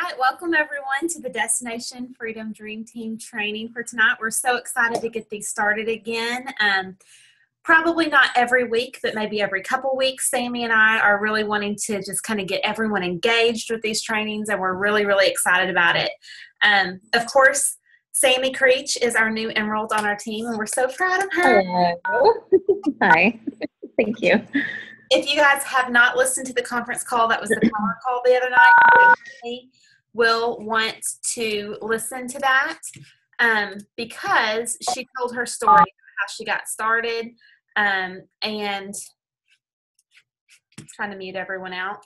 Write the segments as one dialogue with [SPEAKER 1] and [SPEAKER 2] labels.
[SPEAKER 1] right, welcome everyone to the Destination Freedom Dream Team training for tonight. We're so excited to get these started again. Probably not every week, but maybe every couple weeks. Sammy and I are really wanting to just kind of get everyone engaged with these trainings, and we're really, really excited about it. Of course, Sammy Creech is our new enrolled on our team, and we're so proud of her.
[SPEAKER 2] Hello. Hi. Thank you.
[SPEAKER 1] If you guys have not listened to the conference call, that was the power call the other night, you will want to listen to that because she told her story, how she got started, and trying to mute everyone out.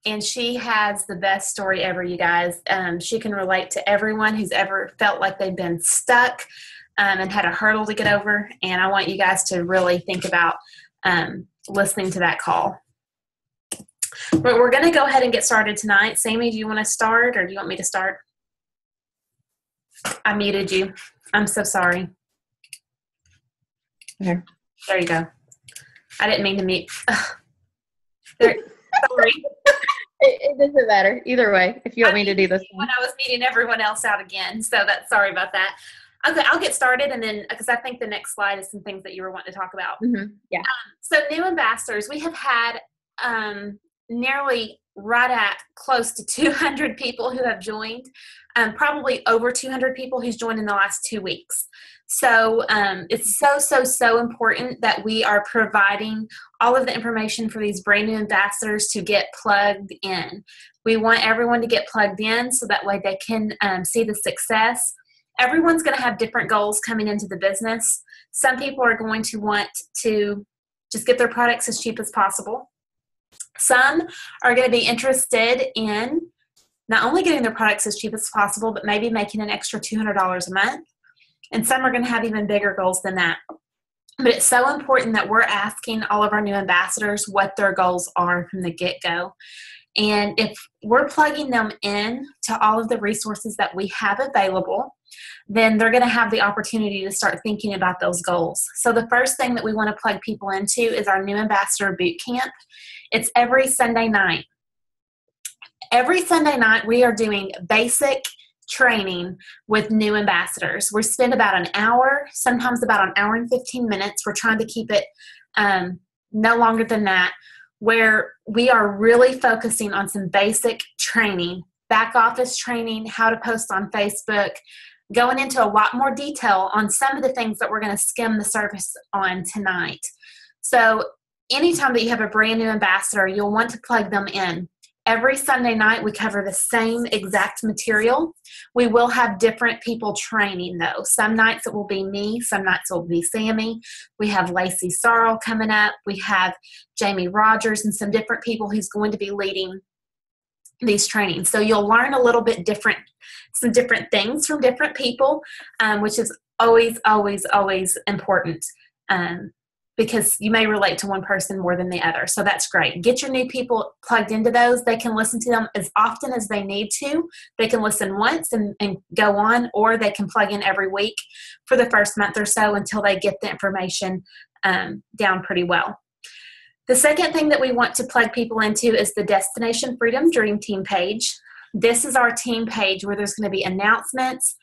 [SPEAKER 1] And she has the best story ever, you guys. She can relate to everyone who's ever felt like they've been stuck and had a hurdle to get over. And I want you guys to really think about listening to that call. But we're going to go ahead and get started tonight. Sammy, do you want to start or do you want me to start? I muted you. I'm so sorry.
[SPEAKER 2] Okay.
[SPEAKER 1] There you go. I didn't mean to mute. Sorry.
[SPEAKER 2] It doesn't matter. Either way, if you want me to do this
[SPEAKER 1] when I was meeting everyone else out again. So that's sorry about that. Okay, I'll get started, and then because I think the next slide is some things that you were wanting to talk about.
[SPEAKER 2] Yeah.
[SPEAKER 1] So new ambassadors, we have had nearly right at close to 200 people who have joined, probably over 200 people who's joined in the last 2 weeks. So it's so important that we are providing all of the information for these brand new ambassadors to get plugged in. We want everyone to get plugged in so that way they can see the success. Everyone's going to have different goals coming into the business. Some people are going to want to just get their products as cheap as possible. Some are going to be interested in not only getting their products as cheap as possible, but maybe making an extra $200 a month. And some are going to have even bigger goals than that. But it's so important that we're asking all of our new ambassadors what their goals are from the get-go. And if we're plugging them in to all of the resources that we have available, then they're going to have the opportunity to start thinking about those goals. So the first thing that we want to plug people into is our new ambassador boot camp. It's every Sunday night. Every Sunday night we are doing basic training with new ambassadors. We spend about an hour, sometimes about an hour and 15 minutes. We're trying to keep it no longer than that, where we are really focusing on some basic training, back office training, how to post on Facebook, going into a lot more detail on some of the things that we're going to skim the surface on tonight. So anytime that you have a brand new ambassador, you'll want to plug them in. Every Sunday night, we cover the same exact material. We will have different people training, though. Some nights it will be me. Some nights it will be Sammy. We have Lacey Sarl coming up. We have Jamie Rogers and some different people who's going to be leading these trainings. So you'll learn a little bit different, some different things from different people, which is always, always, always important. Because you may relate to one person more than the other. So that's great. Get your new people plugged into those. They can listen to them as often as they need to. They can listen once and go on, or they can plug in every week for the first month or so until they get the information down pretty well. The second thing that we want to plug people into is the Destination Freedom Dream Team page. This is our team page where there's going to be announcements,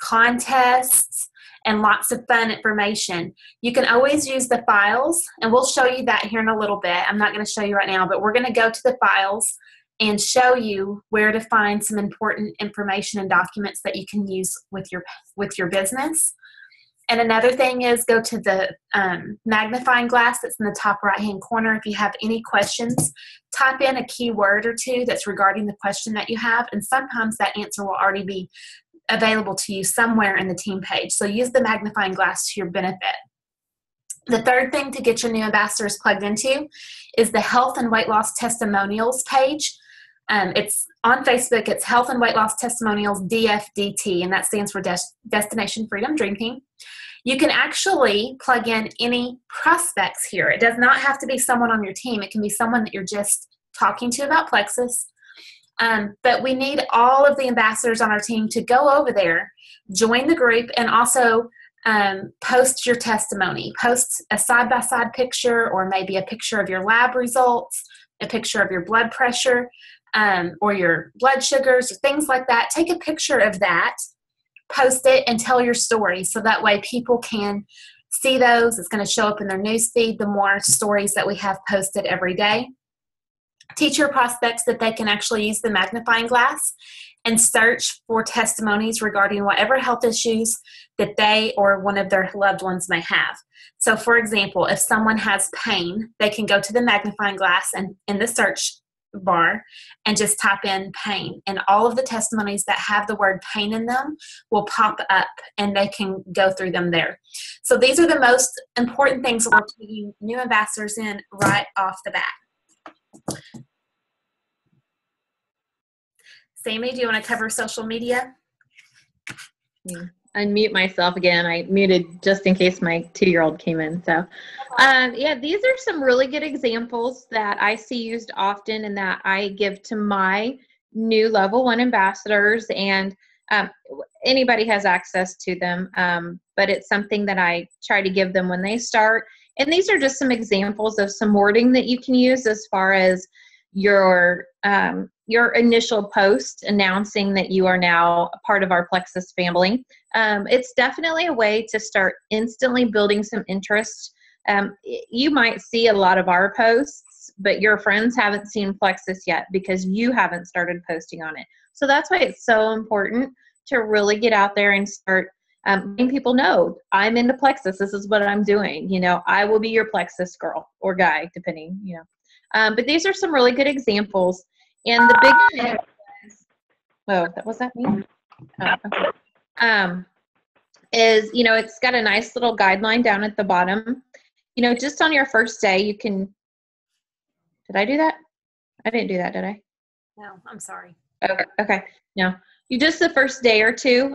[SPEAKER 1] contests, and lots of fun information. You can always use the files, and we'll show you that here in a little bit. I'm not going to show you right now, but we're going to go to the files and show you where to find some important information and documents that you can use with your business. And another thing is go to the magnifying glass that's in the top right-hand corner. If you have any questions, type in a keyword or two that's regarding the question that you have, and sometimes that answer will already be available to you somewhere in the team page. So use the magnifying glass to your benefit. The third thing to get your new ambassadors plugged into is the Health and Weight Loss Testimonials page. It's on Facebook. It's Health and Weight Loss Testimonials DFDT, and that stands for Destination Freedom Dream Team. You can actually plug in any prospects here. It does not have to be someone on your team. It can be someone that you're just talking to about Plexus. But we need all of the ambassadors on our team to go over there, join the group, and also post your testimony. Post a side-by-side picture, or maybe a picture of your lab results, a picture of your blood pressure. or your blood sugars or things like that, take a picture of that, post it, and tell your story. So that way people can see those. It's going to show up in their newsfeed the more stories that we have posted every day. Teach your prospects that they can actually use the magnifying glass and search for testimonies regarding whatever health issues that they or one of their loved ones may have. So for example, if someone has pain, they can go to the magnifying glass and in the search bar and just type in pain, and all of the testimonies that have the word pain in them will pop up and they can go through them there. So these are the most important things that we're putting new ambassadors in right off the bat. Sammy, do you want to cover social media?
[SPEAKER 2] Unmute myself again. I muted just in case my 2-year-old came in. So, yeah, these are some really good examples that I see used often and that I give to my new level 1 ambassadors. And anybody has access to them, but it's something that I try to give them when they start. And these are just some examples of some wording that you can use as far as your initial post announcing that you are now a part of our Plexus family. It's definitely a way to start instantly building some interest. You might see a lot of our posts, but your friends haven't seen Plexus yet because you haven't started posting on it. So that's why it's so important to really get out there and start letting people know, I'm into Plexus. This is what I'm doing. You know, I will be your Plexus girl or guy, depending, you know. But these are some really good examples. And the big thing was that me? Okay. Is, you know, it's got a nice little guideline down at the bottom. You know, just on your first day, you can, did I do that? I didn't do that, did I?
[SPEAKER 1] No, I'm sorry.
[SPEAKER 2] Okay. No, you just the first day or two,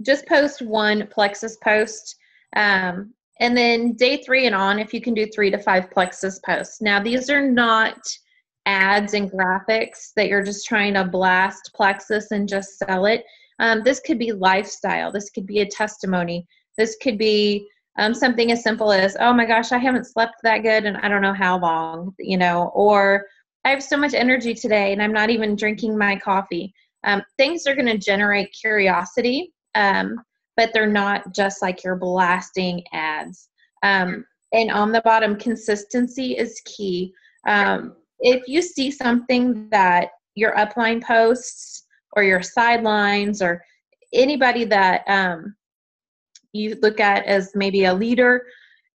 [SPEAKER 2] just post one Plexus post. And then day 3 and on, if you can do 3 to 5 Plexus posts. Now, these are not ads and graphics that you're just trying to blast Plexus and just sell it. This could be lifestyle. This could be a testimony. This could be something as simple as, oh my gosh, I haven't slept that good and I don't know how long, you know, or I have so much energy today and I'm not even drinking my coffee. Things are going to generate curiosity, but they're not just like you're blasting ads. And on the bottom, consistency is key. If you see something that your upline posts or your sidelines or anybody that you look at as maybe a leader,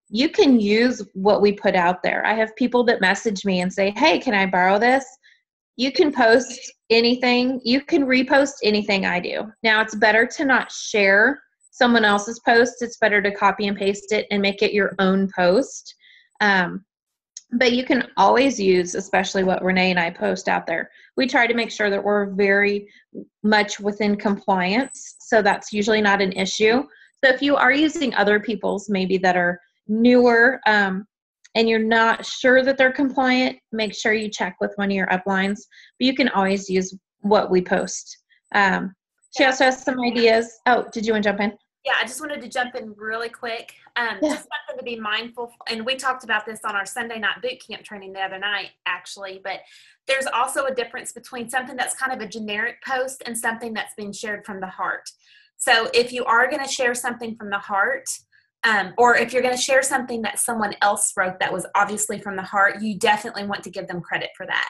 [SPEAKER 2] you can use what we put out there. I have people that message me and say, hey, can I borrow this? You can post anything. You can repost anything I do. Now, it's better to not share someone else's post. It's better to copy and paste it and make it your own post. But you can always use, especially what Renee and I post out there. We try to make sure that we're very much within compliance. So that's usually not an issue. So if you are using other people's maybe that are newer and you're not sure that they're compliant, make sure you check with one of your uplines. But you can always use what we post. She also has some ideas. Oh, did you want to jump in?
[SPEAKER 1] Yeah, I just wanted to jump in really quick. Just something to be mindful. And we talked about this on our Sunday night boot camp training the other night, actually. But there's also a difference between something that's kind of a generic post and something that's being shared from the heart. So if you are going to share something from the heart, or if you're going to share something that someone else wrote that was obviously from the heart, you definitely want to give them credit for that.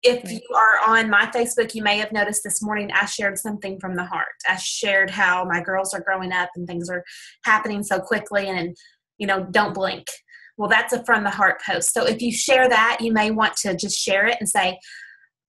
[SPEAKER 1] If you are on my Facebook, you may have noticed this morning I shared something from the heart. I shared how my girls are growing up and things are happening so quickly and you know, don't blink. Well, that's a from the heart post. So if you share that, you may want to just share it and say,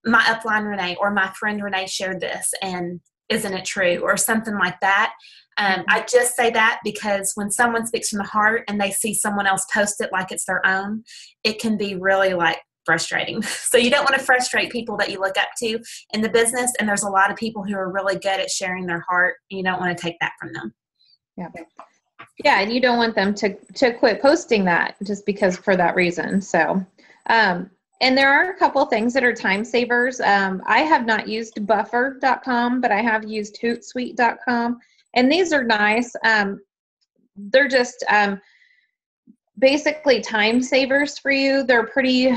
[SPEAKER 1] my upline Renee or my friend Renee shared this and isn't it true or something like that. I just say that because when someone speaks from the heart and they see someone else post it like it's their own, it can be really like frustrating. So you don't want to frustrate people that you look up to in the business. And there's a lot of people who are really good at sharing their heart. And you don't want to take that from them.
[SPEAKER 2] Yeah. And you don't want them to quit posting that just because for that reason. So, and there are a couple of things that are time savers. I have not used buffer.com, but I have used hootsuite.com. And these are nice. They're just basically time savers for you. They're pretty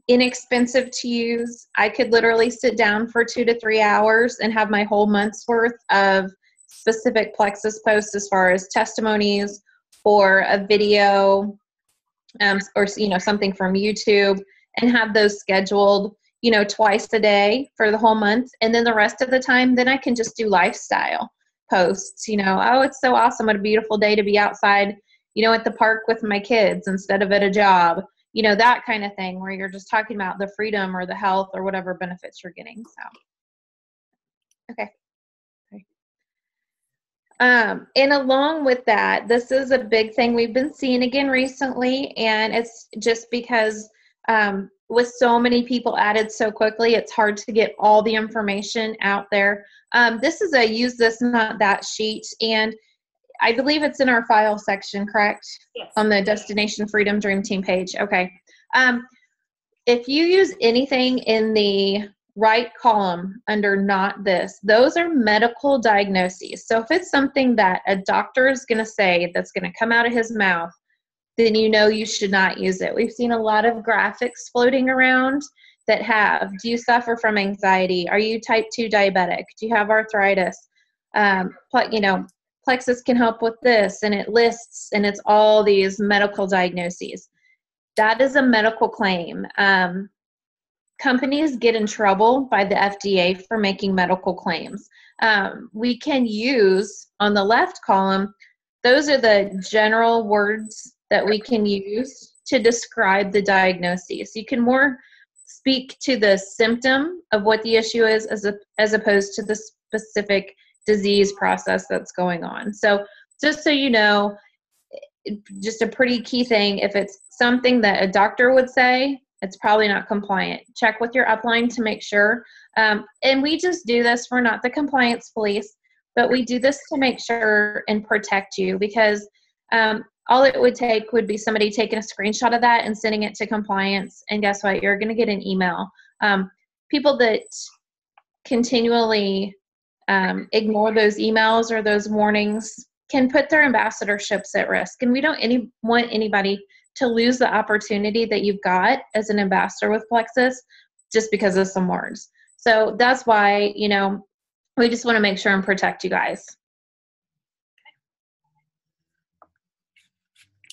[SPEAKER 2] inexpensive to use. I could literally sit down for 2 to 3 hours and have my whole month's worth of specific Plexus posts as far as testimonies or a video, or something from YouTube, and have those scheduled twice a day for the whole month. And then the rest of the time, then I can just do lifestyle posts. Oh, it's so awesome, what a beautiful day to be outside at the park with my kids instead of at a job, that kind of thing, where you're just talking about the freedom or the health or whatever benefits you're getting. So okay. And along with that, this is a big thing we've been seeing again recently, and it's just because with so many people added so quickly, it's hard to get all the information out there. This is a use this, not that sheet, and I believe it's in our file section, correct?
[SPEAKER 1] Yes.
[SPEAKER 2] On the Destination Freedom Dream Team page. Okay. If you use anything in the right column under not this, those are medical diagnoses. So if it's something that a doctor is going to say that's going to come out of his mouth, then you should not use it. We've seen a lot of graphics floating around that have, do you suffer from anxiety? Are you type 2 diabetic? Do you have arthritis? Plexus can help with this, and it lists, and it's all these medical diagnoses. That is a medical claim. Companies get in trouble by the FDA for making medical claims. We can use, on the left column, those are the general words that we can use to describe the diagnosis. You can more speak to the symptom of what the issue is as opposed to the specific disease process that's going on. So just so you know, just a pretty key thing, if it's something that a doctor would say, it's probably not compliant. Check with your upline to make sure. And we just do this. We're not the compliance police, but we do this to make sure and protect you, because all it would take would be somebody taking a screenshot of that and sending it to compliance. And guess what? You're going to get an email. People that continually ignore those emails or those warnings can put their ambassadorships at risk. And we don't want anybody to lose the opportunity that you've got as an ambassador with Plexus just because of some words. So that's why, we just want to make sure and protect you guys.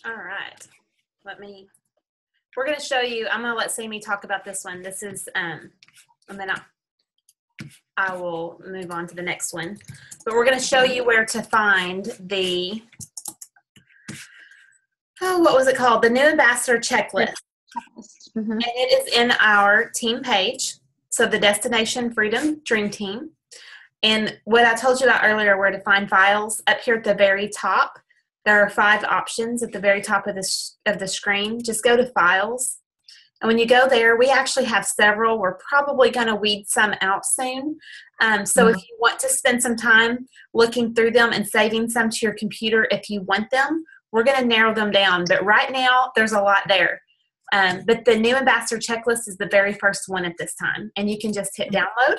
[SPEAKER 1] All right. We're going to show you, I'm going to let Sammy talk about this one. This is, and then I will move on to the next one. But we're going to show you where to find the, what was it called? The new ambassador checklist.
[SPEAKER 2] Mm-hmm.
[SPEAKER 1] And it is in our team page. So the Destination Freedom Dream Team. And what I told you about earlier, where to find files, up here at the very top, there are 5 options at the very top of the screen. Just go to Files. And when you go there, we actually have several. We're probably going to weed some out soon. So if you want to spend some time looking through them and saving some to your computer if you want them, we're going to narrow them down. But right now, there's a lot there. But the new ambassador checklist is the very first one at this time. And you can just hit download.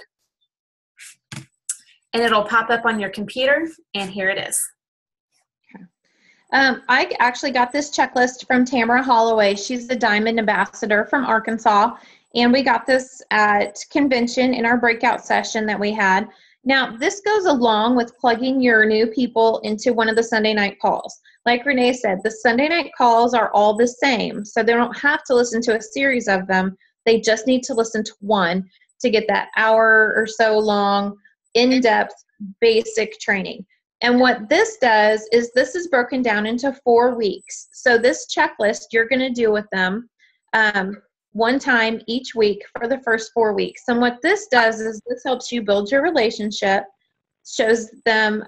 [SPEAKER 1] And it'll pop up on your computer. And here it is.
[SPEAKER 2] I actually got this checklist from Tamara Holloway. She's the Diamond Ambassador from Arkansas. And we got this at convention in our breakout session that we had. Now, this goes along with plugging your new people into one of the Sunday night calls. Like Renee said, the Sunday night calls are all the same. So they don't have to listen to a series of them. They just need to listen to one to get that hour or so long, in-depth, basic training. And what this does is this is broken down into 4 weeks. So this checklist you're going to do with them one time each week for the first 4 weeks. And what this does is this helps you build your relationship, shows them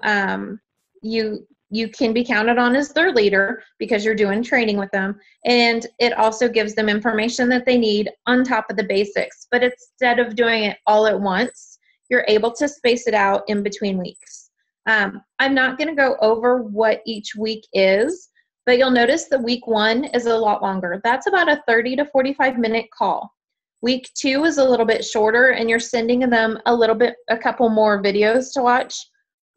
[SPEAKER 2] you can be counted on as their leader because you're doing training with them. And it also gives them information that they need on top of the basics. But instead of doing it all at once, you're able to space it out in between weeks. I'm not going to go over what each week is, but you'll notice that week 1 is a lot longer. That's about a 30 to 45 minute call. Week 2 is a little bit shorter, and you're sending them a couple more videos to watch.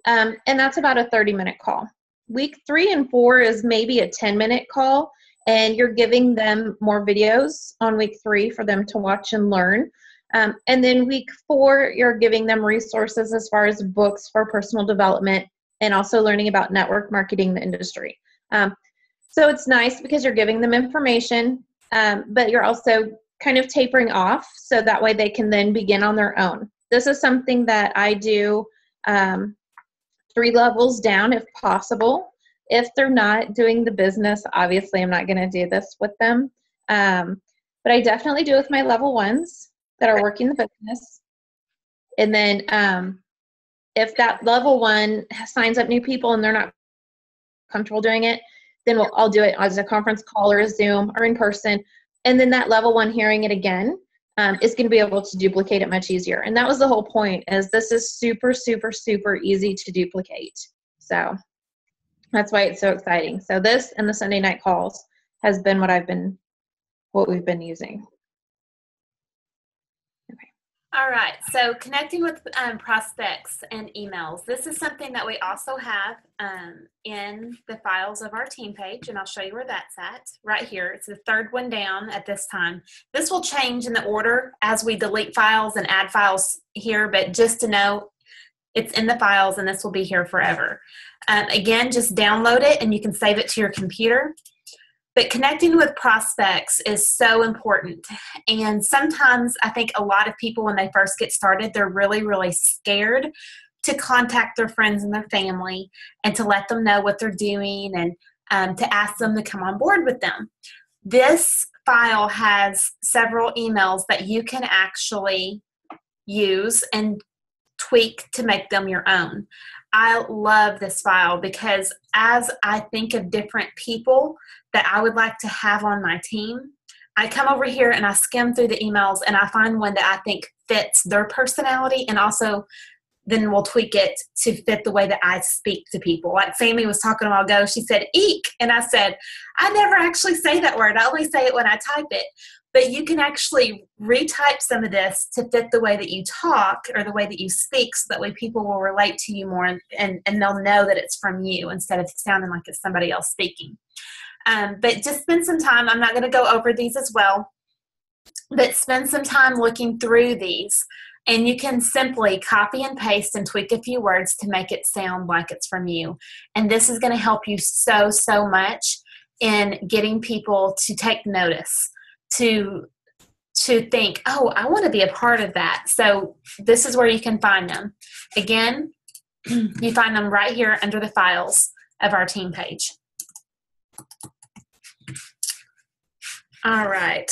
[SPEAKER 2] And that's about a 30-minute call. Week 3 and 4 is maybe a 10-minute call, and you're giving them more videos on week 3 for them to watch and learn. And then week 4, you're giving them resources as far as books for personal development and also learning about network marketing, the industry. So it's nice because you're giving them information, but you're also kind of tapering off so that way they can then begin on their own. This is something that I do 3 levels down if possible. If they're not doing the business, obviously I'm not going to do this with them. But I definitely do with my level 1s that are working the business. And then if that level 1 signs up new people and they're not comfortable doing it, then I'll do it as a conference call or a Zoom or in person. And then that level 1 hearing it again is going to be able to duplicate it much easier. And that was the whole point, is this is super, super, super easy to duplicate. So that's why it's so exciting. So this and the Sunday night calls has been what we've been using.
[SPEAKER 1] All right, so connecting with prospects and emails. This is something that we also have in the files of our team page, and I'll show you where that's at. Right here, it's the 3rd one down at this time. This will change in the order as we delete files and add files here, but just to know, it's in the files and this will be here forever. Again, just download it and you can save it to your computer. But connecting with prospects is so important. And sometimes I think a lot of people, when they first get started, they're really, really scared to contact their friends and their family and to let them know what they're doing and to ask them to come on board with them. This file has several emails that you can actually use and tweak to make them your own. I love this file because as I think of different people that I would like to have on my team, I come over here and I skim through the emails and I find one that I think fits their personality, and also then we'll tweak it to fit the way that I speak to people. Like Sammy was talking a while ago, she said eek, and I said, I never actually say that word. I only say it when I type it. But you can actually retype some of this to fit the way that you talk or the way that you speak, so that way people will relate to you more and they'll know that it's from you instead of sounding like it's somebody else speaking. But just spend some time. I'm not going to go over these as well, but spend some time looking through these. And you can simply copy and paste and tweak a few words to make it sound like it's from you. And this is going to help you so, so much in getting people to take notice, to think, oh, I want to be a part of that. So this is where you can find them. Again, you find them right here under the files of our team page. All right.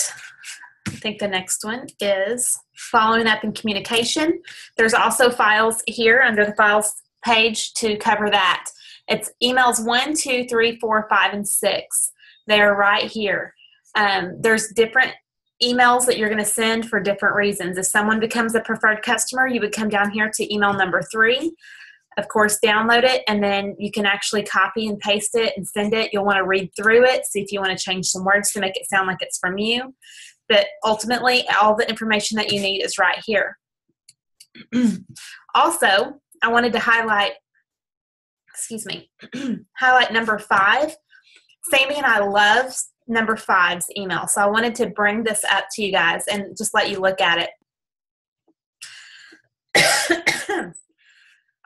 [SPEAKER 1] I think the next one is following up in communication. There's also files here under the files page to cover that. It's emails 1, 2, 3, 4, 5, and 6. They're right here. There's different emails that you're going to send for different reasons. If someone becomes a preferred customer, you would come down here to email number 3. Of course, download it, and then you can actually copy and paste it and send it. You'll want to read through it, see if you want to change some words to make it sound like it's from you. But ultimately, all the information that you need is right here. Also, I wanted to highlight number 5. Sammy and I love number 5's email, so I wanted to bring this up to you guys and just let you look at it.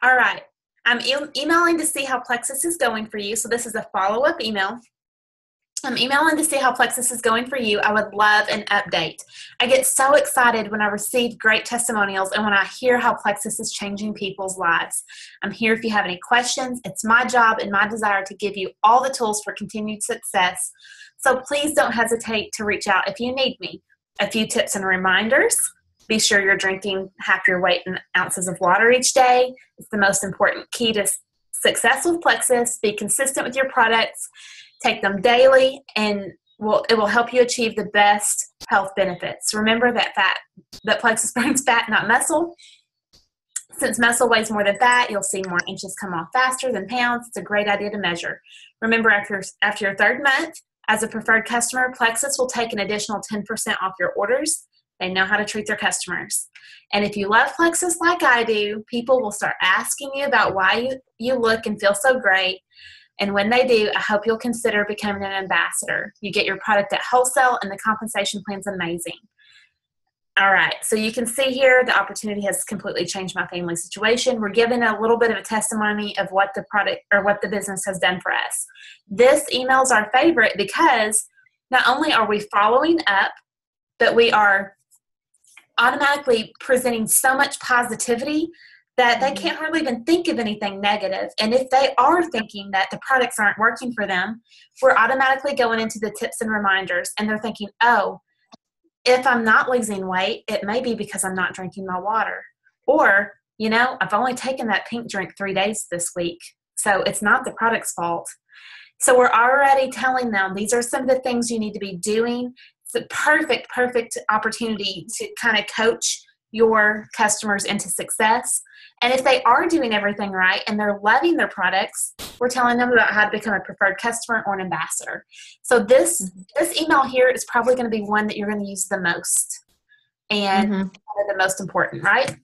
[SPEAKER 1] All right, I'm emailing to see how Plexus is going for you. So this is a follow-up email. I'm emailing to see how Plexus is going for you. I would love an update. I get so excited when I receive great testimonials and when I hear how Plexus is changing people's lives. I'm here if you have any questions. It's my job and my desire to give you all the tools for continued success. So please don't hesitate to reach out if you need me. A few tips and reminders. Be sure you're drinking half your weight in ounces of water each day. It's the most important key to success with Plexus. Be consistent with your products. Take them daily, and it will help you achieve the best health benefits. Remember that Plexus burns fat, not muscle. Since muscle weighs more than fat, you'll see more inches come off faster than pounds. It's a great idea to measure. Remember, after your 3rd month as a preferred customer, Plexus will take an additional 10% off your orders. They know how to treat their customers. And if you love Plexus like I do, people will start asking you about why you look and feel so great. And when they do, I hope you'll consider becoming an ambassador. You get your product at wholesale, and the compensation plan's amazing. All right, so you can see here the opportunity has completely changed my family situation. We're giving a little bit of a testimony of what the product or what the business has done for us. This email is our favorite because not only are we following up, but we are automatically presenting so much positivity that they can't hardly even think of anything negative. And if they are thinking that the products aren't working for them, we're automatically going into the tips and reminders, and they're thinking, oh, if I'm not losing weight, it may be because I'm not drinking my water. Or, I've only taken that pink drink 3 days this week, so it's not the product's fault. So we're already telling them these are some of the things you need to be doing. It's a perfect opportunity to kind of coach your customers into success. And if they are doing everything right and they're loving their products, we're telling them about how to become a preferred customer or an ambassador. So this email here is probably going to be one that you're going to use the most and one of the most important, right?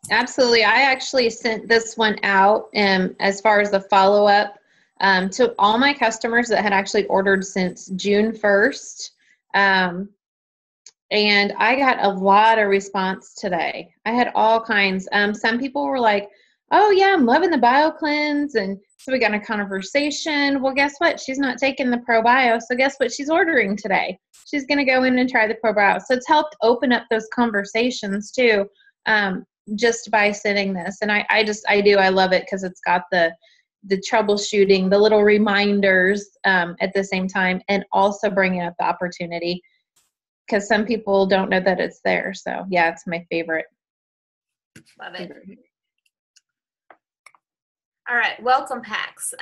[SPEAKER 2] Absolutely. I actually sent this one out as far as the follow-up to all my customers that had actually ordered since June 1st. And I got a lot of response today. I had all kinds. Some people were like, oh, yeah, I'm loving the BioCleanse. And so we got a conversation. Well, guess what? She's not taking the ProBio. So guess what she's ordering today? She's going to go in and try the ProBio. So it's helped open up those conversations too, just by sending this. And I love it because it's got the troubleshooting, the little reminders at the same time, and also bringing up the opportunity. Because some people don't know that it's there. So, yeah, it's my favorite.
[SPEAKER 1] Love it. All right, welcome packs.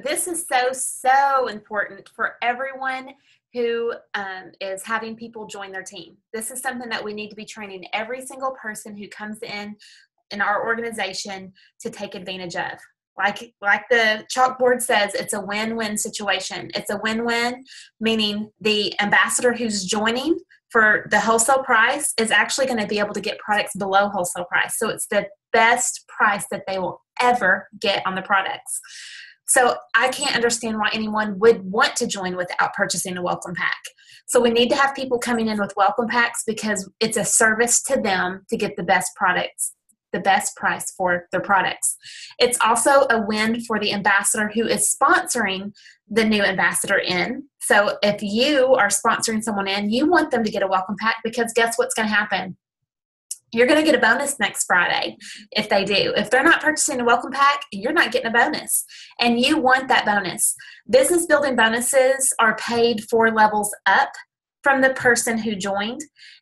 [SPEAKER 1] This is so important for everyone who is having people join their team. This is something that we need to be training every single person who comes in our organization to take advantage of. Like the chalkboard says, it's a win-win situation. It's a win-win, meaning the ambassador who's joining for the wholesale price is actually going to be able to get products below wholesale price. So it's the best price that they will ever get on the products. So I can't understand why anyone would want to join without purchasing a welcome pack. So we need to have people coming in with welcome packs because it's a service to them to get the best products, the best price for their products. It's also a win for the ambassador who is sponsoring the new ambassador in. So if you are sponsoring someone in, you want them to get a welcome pack because guess what's going to happen? You're going to get a bonus next Friday if they do. If they're not purchasing a welcome pack, you're not getting a bonus. And you want that bonus. Business building bonuses are paid 4 levels up from the person who joined.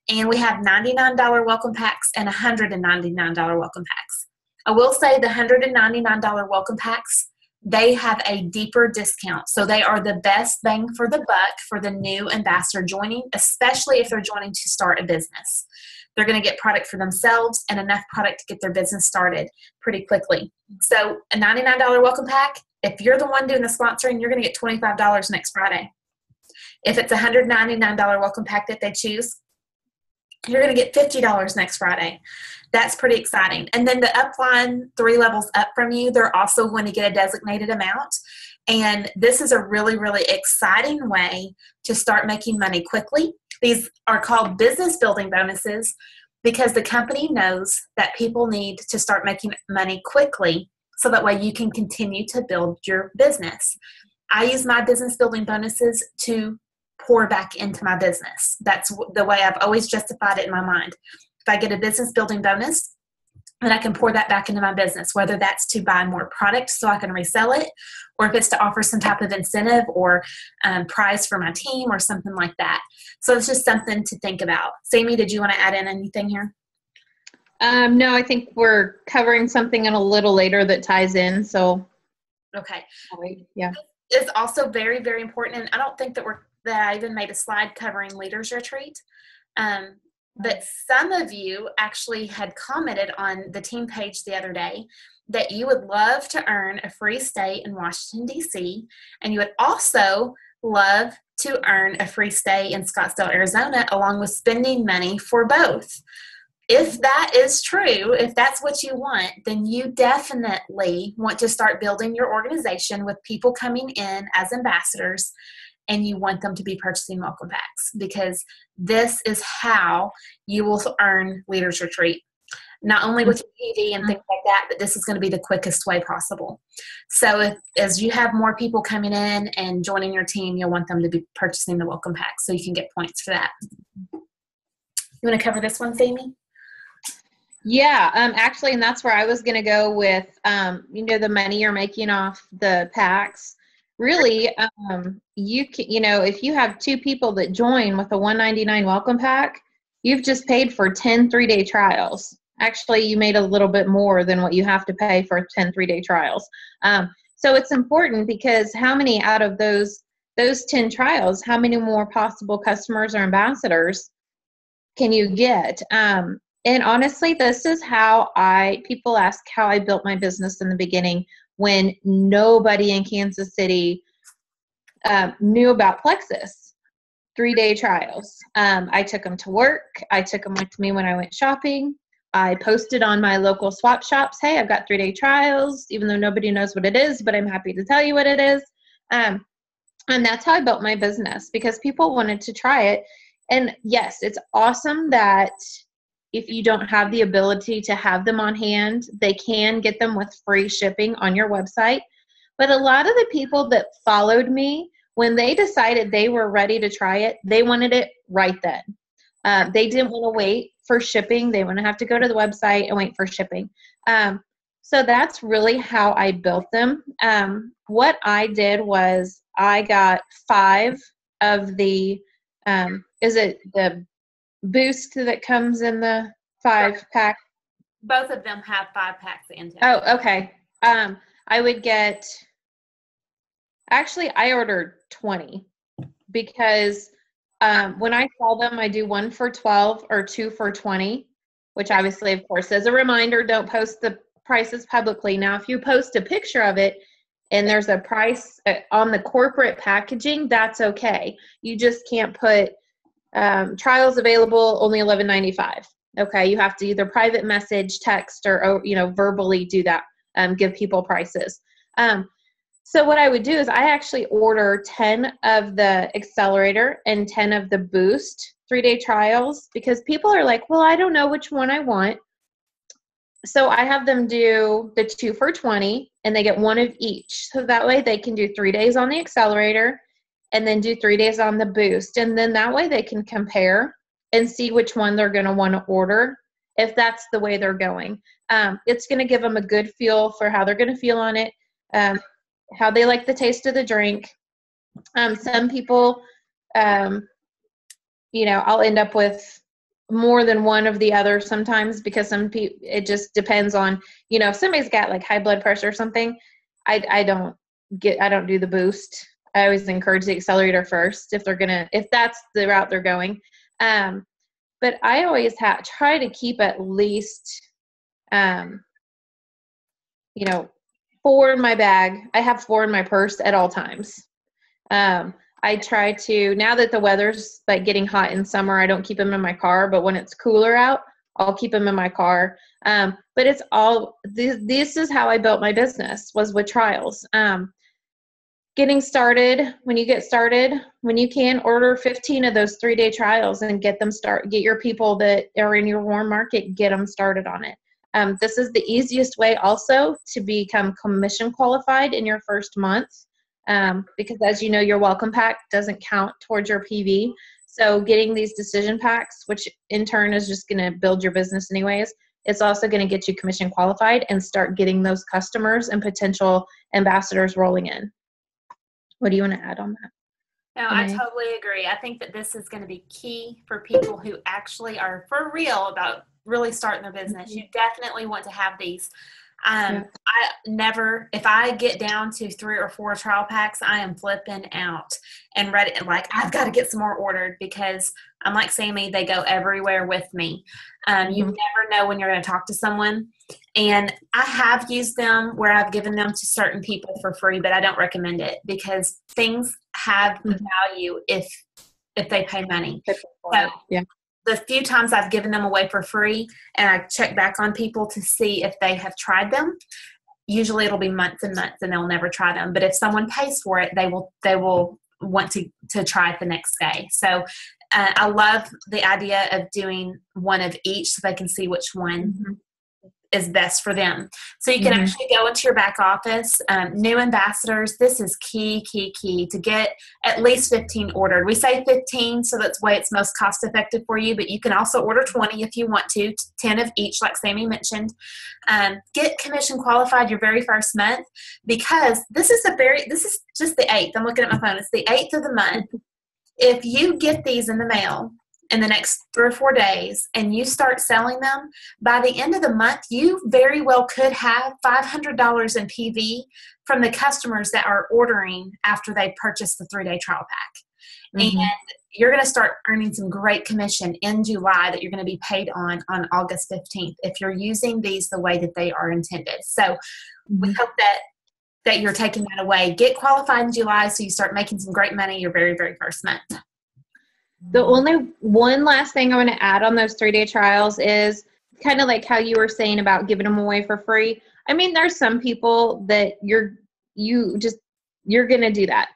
[SPEAKER 1] And we have $99 welcome packs and $199 welcome packs. I will say the $199 welcome packs, they have a deeper discount. So they are the best bang for the buck for the new ambassador joining, especially if they're joining to start a business. They're going to get product for themselves and enough product to get their business started pretty quickly. So a $99 welcome pack, if you're the one doing the sponsoring, you're going to get $25 next Friday. If it's a $199 welcome pack that they choose, you're going to get $50 next Friday. That's pretty exciting. And then the upline 3 levels up from you, they're also going to get a designated amount. And this is a really, really exciting way to start making money quickly. These are called business building bonuses because the company knows that people need to start making money quickly so that way you can continue to build your business. I use my business building bonuses to pour back into my business. That's the way I've always justified it in my mind. If I get a business building bonus, then I can pour that back into my business, whether that's to buy more product so I can resell it, or if it's to offer some type of incentive or prize for my team or something like that. So it's just something to think about. Sammy, did you want to add in anything here?
[SPEAKER 2] No, I think we're covering something a little later that ties in. So,
[SPEAKER 1] okay.
[SPEAKER 2] Yeah.
[SPEAKER 1] It's also very, very important. And I don't think that I even made a slide covering Leaders Retreat. But some of you actually had commented on the team page the other day that you would love to earn a free stay in Washington, D.C., and you would also love to earn a free stay in Scottsdale, Arizona, along with spending money for both. if that is true, if that's what you want, then you definitely want to start building your organization with people coming in as ambassadors, and you want them to be purchasing welcome packs, because this is how you will earn Leaders Retreat. Not only with your TV and things like that, but this is going to be the quickest way possible. So as you have more people coming in and joining your team, you'll want them to be purchasing the welcome pack so you can get points for that. You want to cover this one, Sammy?
[SPEAKER 2] Yeah, actually, and that's where I was going to go with, the money you're making off the packs. Really, you can, if you have 2 people that join with a $199 welcome pack, you've just paid for 10 3-day trials. Actually, you made a little bit more than what you have to pay for 10 3-day trials. So it's important, because how many out of those 10 trials, how many more possible customers or ambassadors can you get? And honestly, this is how people ask how I built my business in the beginning, when nobody in Kansas City knew about Plexus. 3-day trials. I took them to work. I took them with me when I went shopping. I posted on my local swap shops, hey, I've got 3-day trials, even though nobody knows what it is, but I'm happy to tell you what it is. And that's how I built my business, because people wanted to try it. And yes, it's awesome that if you don't have the ability to have them on hand, they can get them with free shipping on your website. But a lot of the people that followed me, when they decided they were ready to try it, they wanted it right then. They didn't want to wait for shipping. They want to have to go to the website and wait for shipping. So that's really how I built them. What I did was I got 5 of the, is it the Boost that comes in the 5-pack?
[SPEAKER 1] Both of them have 5 packs in.
[SPEAKER 2] Oh, okay. I would get, actually, I ordered 20, because when I sell them, I do 1 for $12 or 2 for $20, which obviously, of course, as a reminder, don't post the prices publicly. Now, if you post a picture of it and there's a price on the corporate packaging, that's okay. You just can't put trials available, only $11.95. Okay, you have to either private message, text, or verbally do that. Give people prices. So what I would do is I actually order 10 of the Accelerator and 10 of the Boost 3-day trials, because people are like, well, I don't know which one I want. So I have them do the 2 for $20, and they get 1 of each. So that way they can do 3 days on the Accelerator and then do 3 days on the Boost. And then that way they can compare and see which one they're going to want to order, if that's the way they're going. It's going to give them a good feel for how they're going to feel on it, how they like the taste of the drink. Some people, I'll end up with more than one of the other sometimes, because some people, it just depends on, if somebody's got like high blood pressure or something, I don't do the Boost. I always encourage the Accelerator first if that's the route they're going. But I always try to keep at least, 4 in my bag. I have 4 in my purse at all times. I try to, now that the weather's like getting hot in summer, I don't keep them in my car, but when it's cooler out, I'll keep them in my car. But it's all, this is how I built my business, was with trials. Getting started, when you can, order 15 of those 3-day trials and get your people that are in your warm market, get them started on it. This is the easiest way also to become commission qualified in your first month, because as you know, your welcome pack doesn't count towards your PV. So getting these decision packs, which in turn is just going to build your business anyways, it's also going to get you commission qualified and start getting those customers and potential ambassadors rolling in. What do you want to add on that?
[SPEAKER 1] No, I totally agree. I think that this is going to be key for people who actually are for real about really starting their business. You definitely want to have these. If I get down to 3 or 4 trial packs, I am flipping out and ready. Like, I've got to get some more ordered, because I'm like Sammy, they go everywhere with me. You never know when you're going to talk to someone. And I have used them where I've given them to certain people for free, but I don't recommend it, because things have value if they pay money. So,
[SPEAKER 2] yeah.
[SPEAKER 1] the few times I've given them away for free and I check back on people to see if they have tried them, usually it'll be months and months and they'll never try them. But if someone pays for it, they will want to try it the next day. So I love the idea of doing one of each so they can see which one is best for them. So you can actually go into your back office. New ambassadors, this is key to get at least 15 ordered. We say 15, so that's the way it's most cost effective for you, but you can also order 20 if you want to, 10 of each, like Sammy mentioned. Get commission qualified your very first month, because this is just the 8th. I'm looking at my phone. It's the 8th of the month. If you get these in the mail in the next 3 or 4 days and you start selling them, by the end of the month, you very well could have $500 in PV from the customers that are ordering after they purchase the 3-day trial pack. And you're going to start earning some great commission in July that you're going to be paid on August 15th if you're using these the way that they are intended. So we hope that you're taking that away. Get qualified in July so you start making some great money your very, very first month.
[SPEAKER 2] The only one last thing I want to add on those 3-day trials is kind of like how you were saying about giving them away for free. I mean, there's some people that you're going to do that.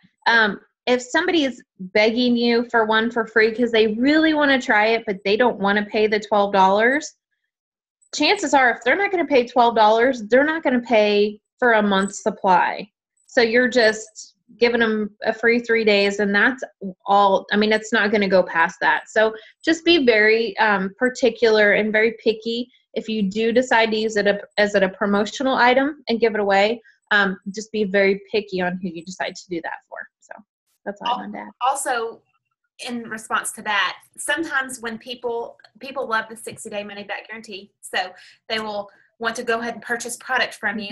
[SPEAKER 2] If somebody is begging you for one for free because they really want to try it, but they don't want to pay the $12, chances are if they're not going to pay $12, they're not going to pay for a month's supply. So you're just giving them a free 3 days, and that's all. I mean, it's not going to go past that. So just be very particular and very picky. If you do decide to use it as a promotional item and give it away, just be very picky on who you decide to do that for. So that's all I wanted to add.
[SPEAKER 1] Also, in response to that, sometimes when people love the 60-day money-back guarantee, so they will want to go ahead and purchase product from you.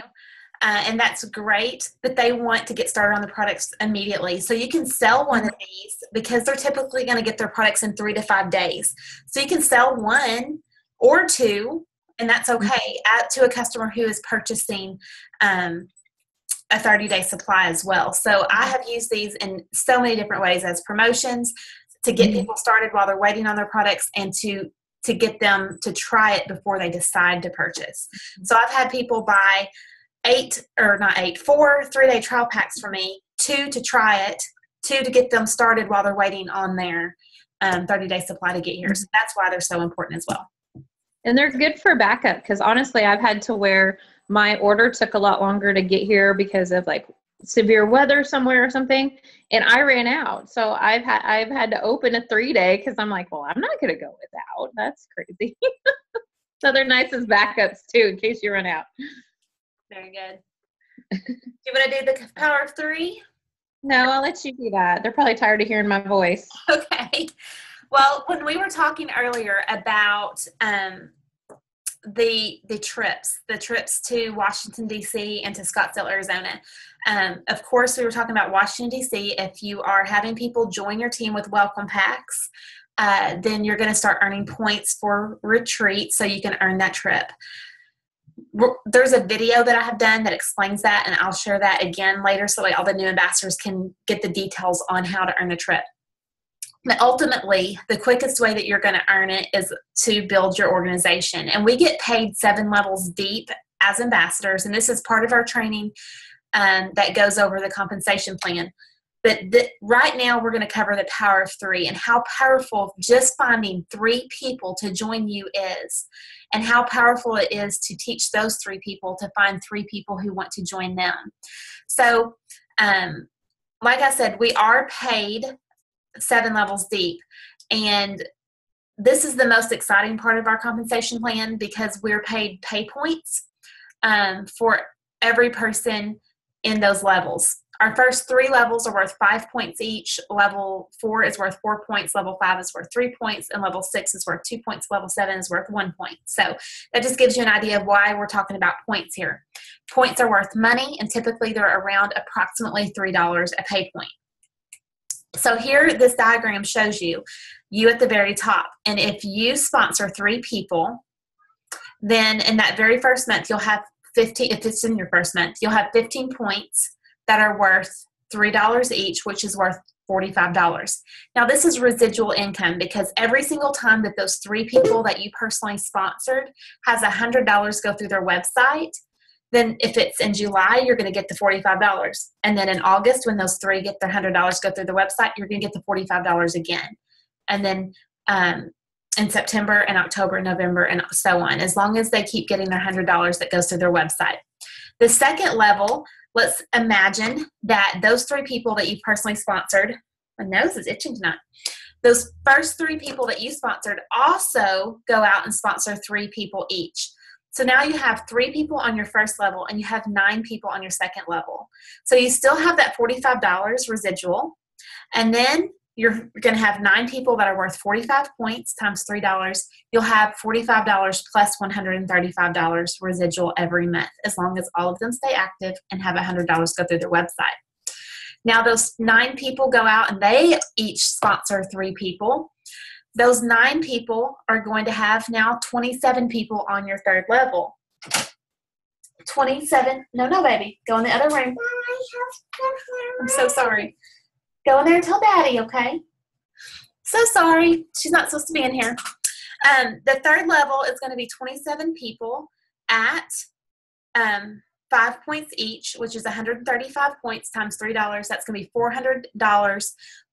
[SPEAKER 1] And that's great, but they want to get started on the products immediately. So you can sell one of these because they're typically going to get their products in 3 to 5 days. So you can sell 1 or 2, and that's okay, to a customer who is purchasing a 30-day supply as well. So I have used these in so many different ways as promotions to get people started while they're waiting on their products, and to get them to try it before they decide to purchase. So I've had people buy 4 3-day trial packs for me, 2 to try it, 2 to get them started while they're waiting on their 30-day supply to get here. So that's why they're so important as well.
[SPEAKER 2] And they're good for backup, because honestly, I've had to where my order took a lot longer to get here because of like severe weather somewhere or something, and I ran out. So I've had to open a 3-day because I'm like, well, I'm not going to go without. That's crazy. So they're nice as backups too, in case you run out.
[SPEAKER 1] Very good. Do you want to do the power of 3?
[SPEAKER 2] No, I'll let you do that. They're probably tired of hearing my voice.
[SPEAKER 1] Okay. Well, when we were talking earlier about the trips to Washington, D.C. and to Scottsdale, Arizona, of course, we were talking about Washington, D.C. If you are having people join your team with welcome packs, then you're going to start earning points for retreat so you can earn that trip. There's a video that I have done that explains that, and I'll share that again later so all the new ambassadors can get the details on how to earn the trip. But ultimately, the quickest way that you're going to earn it is to build your organization. And we get paid 7 levels deep as ambassadors, and this is part of our training that goes over the compensation plan. But right now, we're going to cover the power of 3 and how powerful just finding 3 people to join you is, and how powerful it is to teach those 3 people to find 3 people who want to join them. So, like I said, we are paid 7 levels deep, and this is the most exciting part of our compensation plan because we're paid pay points for every person in those levels. Our first 3 levels are worth 5 points each. Level 4 is worth 4 points. Level 5 is worth 3 points. And level 6 is worth 2 points. Level 7 is worth 1 point. So that just gives you an idea of why we're talking about points here. Points are worth money, and typically they're around approximately $3 a pay point. So here, this diagram shows you at the very top. And if you sponsor 3 people, then in that very first month, you'll have 15, if it's in your first month, you'll have 15 points that are worth $3 each, which is worth $45. Now, this is residual income because every single time that those 3 people that you personally sponsored has $100 go through their website, then if it's in July, you're going to get the $45. And then in August, when those 3 get their $100 go through the website, you're going to get the $45 again. And then in September and October, November, and so on, as long as they keep getting their $100 that goes through their website. The second level, let's imagine that those 3 people that you personally sponsored, my nose is itching tonight. Those first 3 people that you sponsored also go out and sponsor 3 people each. So now you have 3 people on your first level and you have 9 people on your second level. So you still have that $45 residual. And then you're going to have 9 people that are worth 45 points times $3. You'll have $45 plus $135 residual every month, as long as all of them stay active and have $100 go through their website. Now those 9 people go out and they each sponsor 3 people. Those 9 people are going to have now 27 people on your third level. 27. No, baby. Go in the other room. I'm so sorry. Go in there and tell Daddy, okay? So sorry. She's not supposed to be in here. The third level is going to be 27 people at 5 points each, which is 135 points times $3. That's going to be $400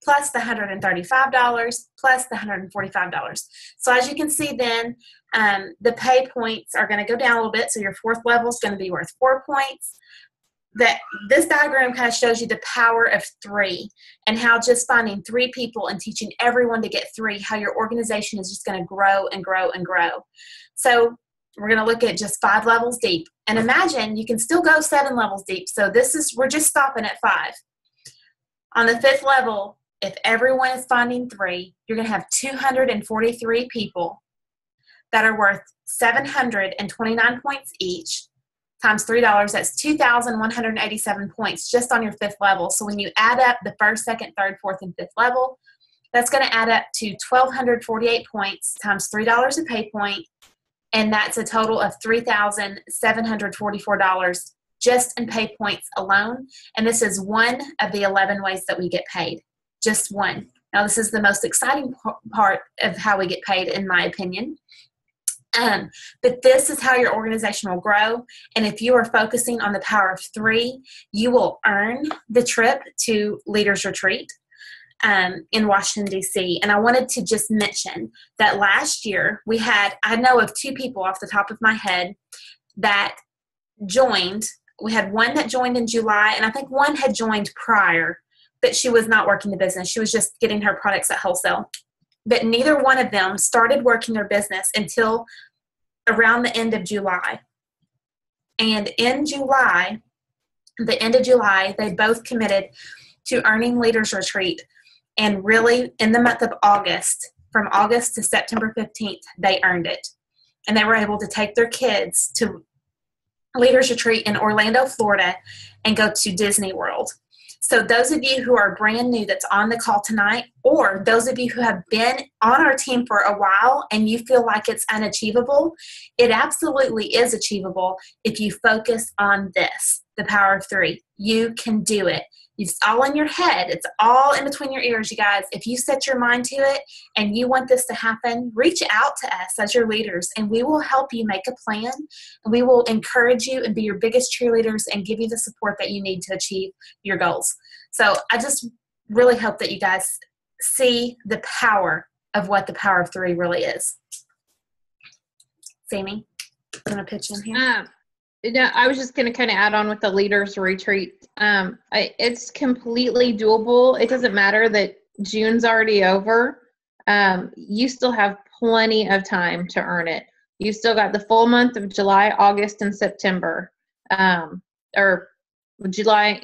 [SPEAKER 1] plus the $135 plus the $145. So as you can see then, the pay points are going to go down a little bit. So your fourth level is going to be worth 4 points. This diagram kind of shows you the power of 3 and how just finding 3 people and teaching everyone to get 3, how your organization is just going to grow and grow and grow. So we're going to look at just 5 levels deep. And imagine you can still go 7 levels deep. So we're just stopping at 5. On the 5th level, if everyone is finding 3, you're going to have 243 people that are worth 729 points each. Times $3, that's 2,187 points just on your 5th level. So when you add up the 1st, 2nd, 3rd, 4th, and 5th level, that's going to add up to 1,248 points times $3 a pay point, and that's a total of $3,744 just in pay points alone. And this is one of the 11 ways that we get paid, just one. Now, this is the most exciting part of how we get paid, in my opinion. But this is how your organization will grow. And if you are focusing on the power of 3, you will earn the trip to Leaders Retreat in Washington, D.C. And I wanted to just mention that last year I know of 2 people off the top of my head that joined. We had one that joined in July, and I think one had joined prior, but she was not working the business. She was just getting her products at wholesale. But neither one of them started working their business until around the end of July. And in July, the end of July, they both committed to earning Leaders Retreat. And really, in the month of August, from August to September 15th, they earned it. And they were able to take their kids to Leaders Retreat in Orlando, Florida, and go to Disney World. So those of you who are brand new that's on the call tonight, or those of you who have been on our team for a while and you feel like it's unachievable, it absolutely is achievable if you focus on this, the power of 3. You can do it. It's all in your head. It's all in between your ears, you guys. If you set your mind to it and you want this to happen, reach out to us as your leaders, and we will help you make a plan, and we will encourage you and be your biggest cheerleaders and give you the support that you need to achieve your goals. So I just really hope that you guys see the power of what the power of 3 really is. Sammy, you want to pitch in here?
[SPEAKER 2] No, I was just going to kind of add on with the Leaders Retreat. It's completely doable. It doesn't matter that June's already over. You still have plenty of time to earn it. You still got the full month of July, August, and September. Or July,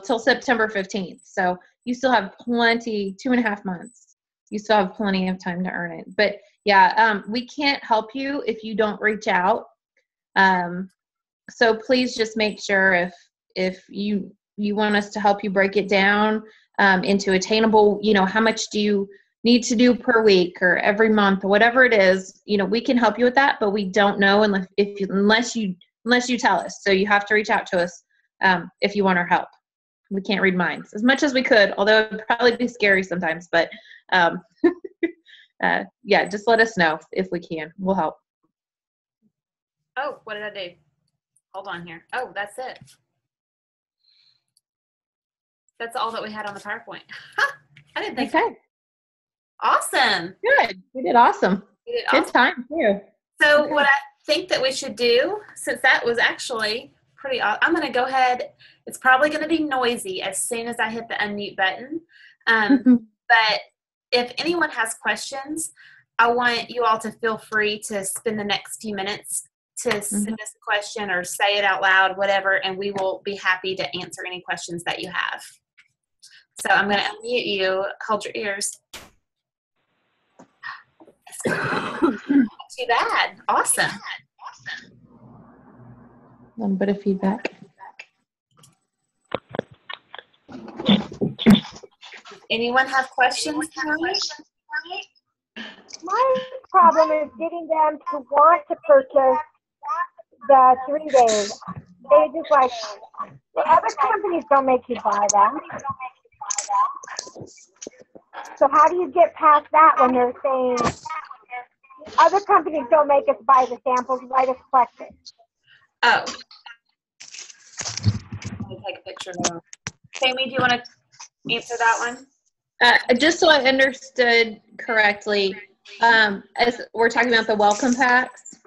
[SPEAKER 2] till September 15th. So you still have 2.5 months. You still have plenty of time to earn it. But yeah, we can't help you if you don't reach out. So please just make sure if you want us to help you break it down into attainable, how much do you need to do per week or every month or whatever it is, we can help you with that, but we don't know unless you tell us. So you have to reach out to us if you want our help. We can't read minds as much as we could, although it would probably be scary sometimes. But yeah, just let us know if we can. We'll help.
[SPEAKER 1] Oh, what did I do? Hold on here. Oh, that's it. That's all that we had on the PowerPoint. I didn't think.
[SPEAKER 2] Okay.
[SPEAKER 1] Awesome.
[SPEAKER 2] Good. We did awesome. Good time too.
[SPEAKER 1] So what I think that we should do, since that was actually pretty awesome, I'm going to go ahead. It's probably going to be noisy as soon as I hit the unmute button. But if anyone has questions, I want you all to feel free to spend the next few minutes to send us a question or say it out loud, whatever, and we will be happy to answer any questions that you have. So I'm going to unmute you. Hold your ears. Not too bad. Awesome.
[SPEAKER 2] A little bit of feedback.
[SPEAKER 1] Anyone have questions tonight?
[SPEAKER 3] My problem is getting them to want to purchase the 3 days. They just like, well, other companies don't make you buy them. So how do you get past that when they're saying other companies don't make us buy the samples, why does Plexus?
[SPEAKER 1] Oh. Let me take a picture now. Tammy, do you want to answer that one?
[SPEAKER 2] Just so I understood correctly, as we're talking about the welcome packs,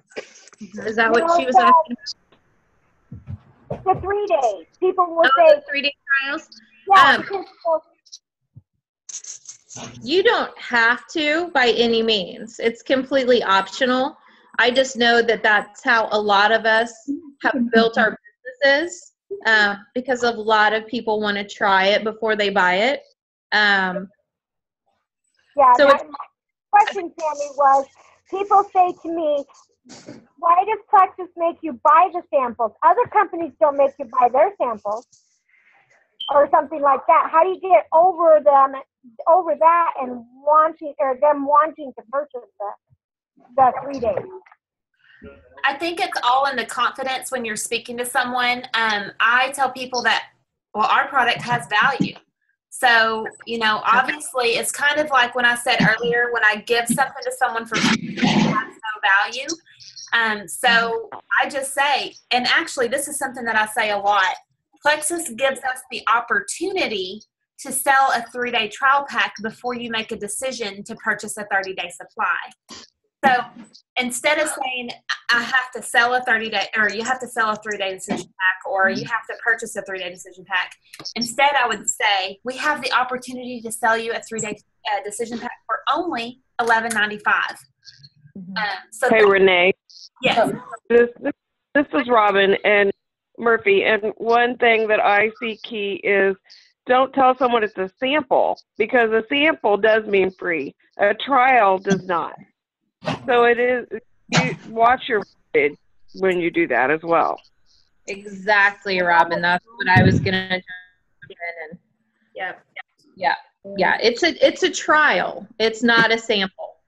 [SPEAKER 2] is that what she was asking?
[SPEAKER 3] The 3 days. People will
[SPEAKER 2] say 3-day trials.
[SPEAKER 3] Yeah.
[SPEAKER 2] You don't have to by any means. It's completely optional. I just know that that's how a lot of us have built our businesses, because a lot of people want to try it before they buy it.
[SPEAKER 3] Yeah,
[SPEAKER 2] so
[SPEAKER 3] my question, Tammy, was people say to me, why does Plexus make you buy the samples? Other companies don't make you buy their samples or something like that. How do you get over that and them wanting to purchase the 3 days?
[SPEAKER 1] I think it's all in the confidence when you're speaking to someone. I tell people that, well, our product has value. So, obviously it's kind of like when I said earlier, when I give something to someone for free, it has no value. So I just say, and actually this is something that I say a lot, Plexus gives us the opportunity to sell a 3-day trial pack before you make a decision to purchase a 30-day supply. So instead of saying, I have to sell a 30-day, or you have to sell a 3-day decision pack, or you have to purchase a 3-day decision pack, instead I would say, we have the opportunity to sell you a 3-day decision pack for only $11.95. So
[SPEAKER 4] hey, Renee.
[SPEAKER 1] Yes.
[SPEAKER 4] This is Robin and Murphy, and one thing that I see key is don't tell someone it's a sample, because a sample does mean free. A trial does not. So it is, you watch your verbiage when you do that as well.
[SPEAKER 2] Exactly, Robin. That's what I was gonna jump in. Yeah. It's a trial. It's not a sample.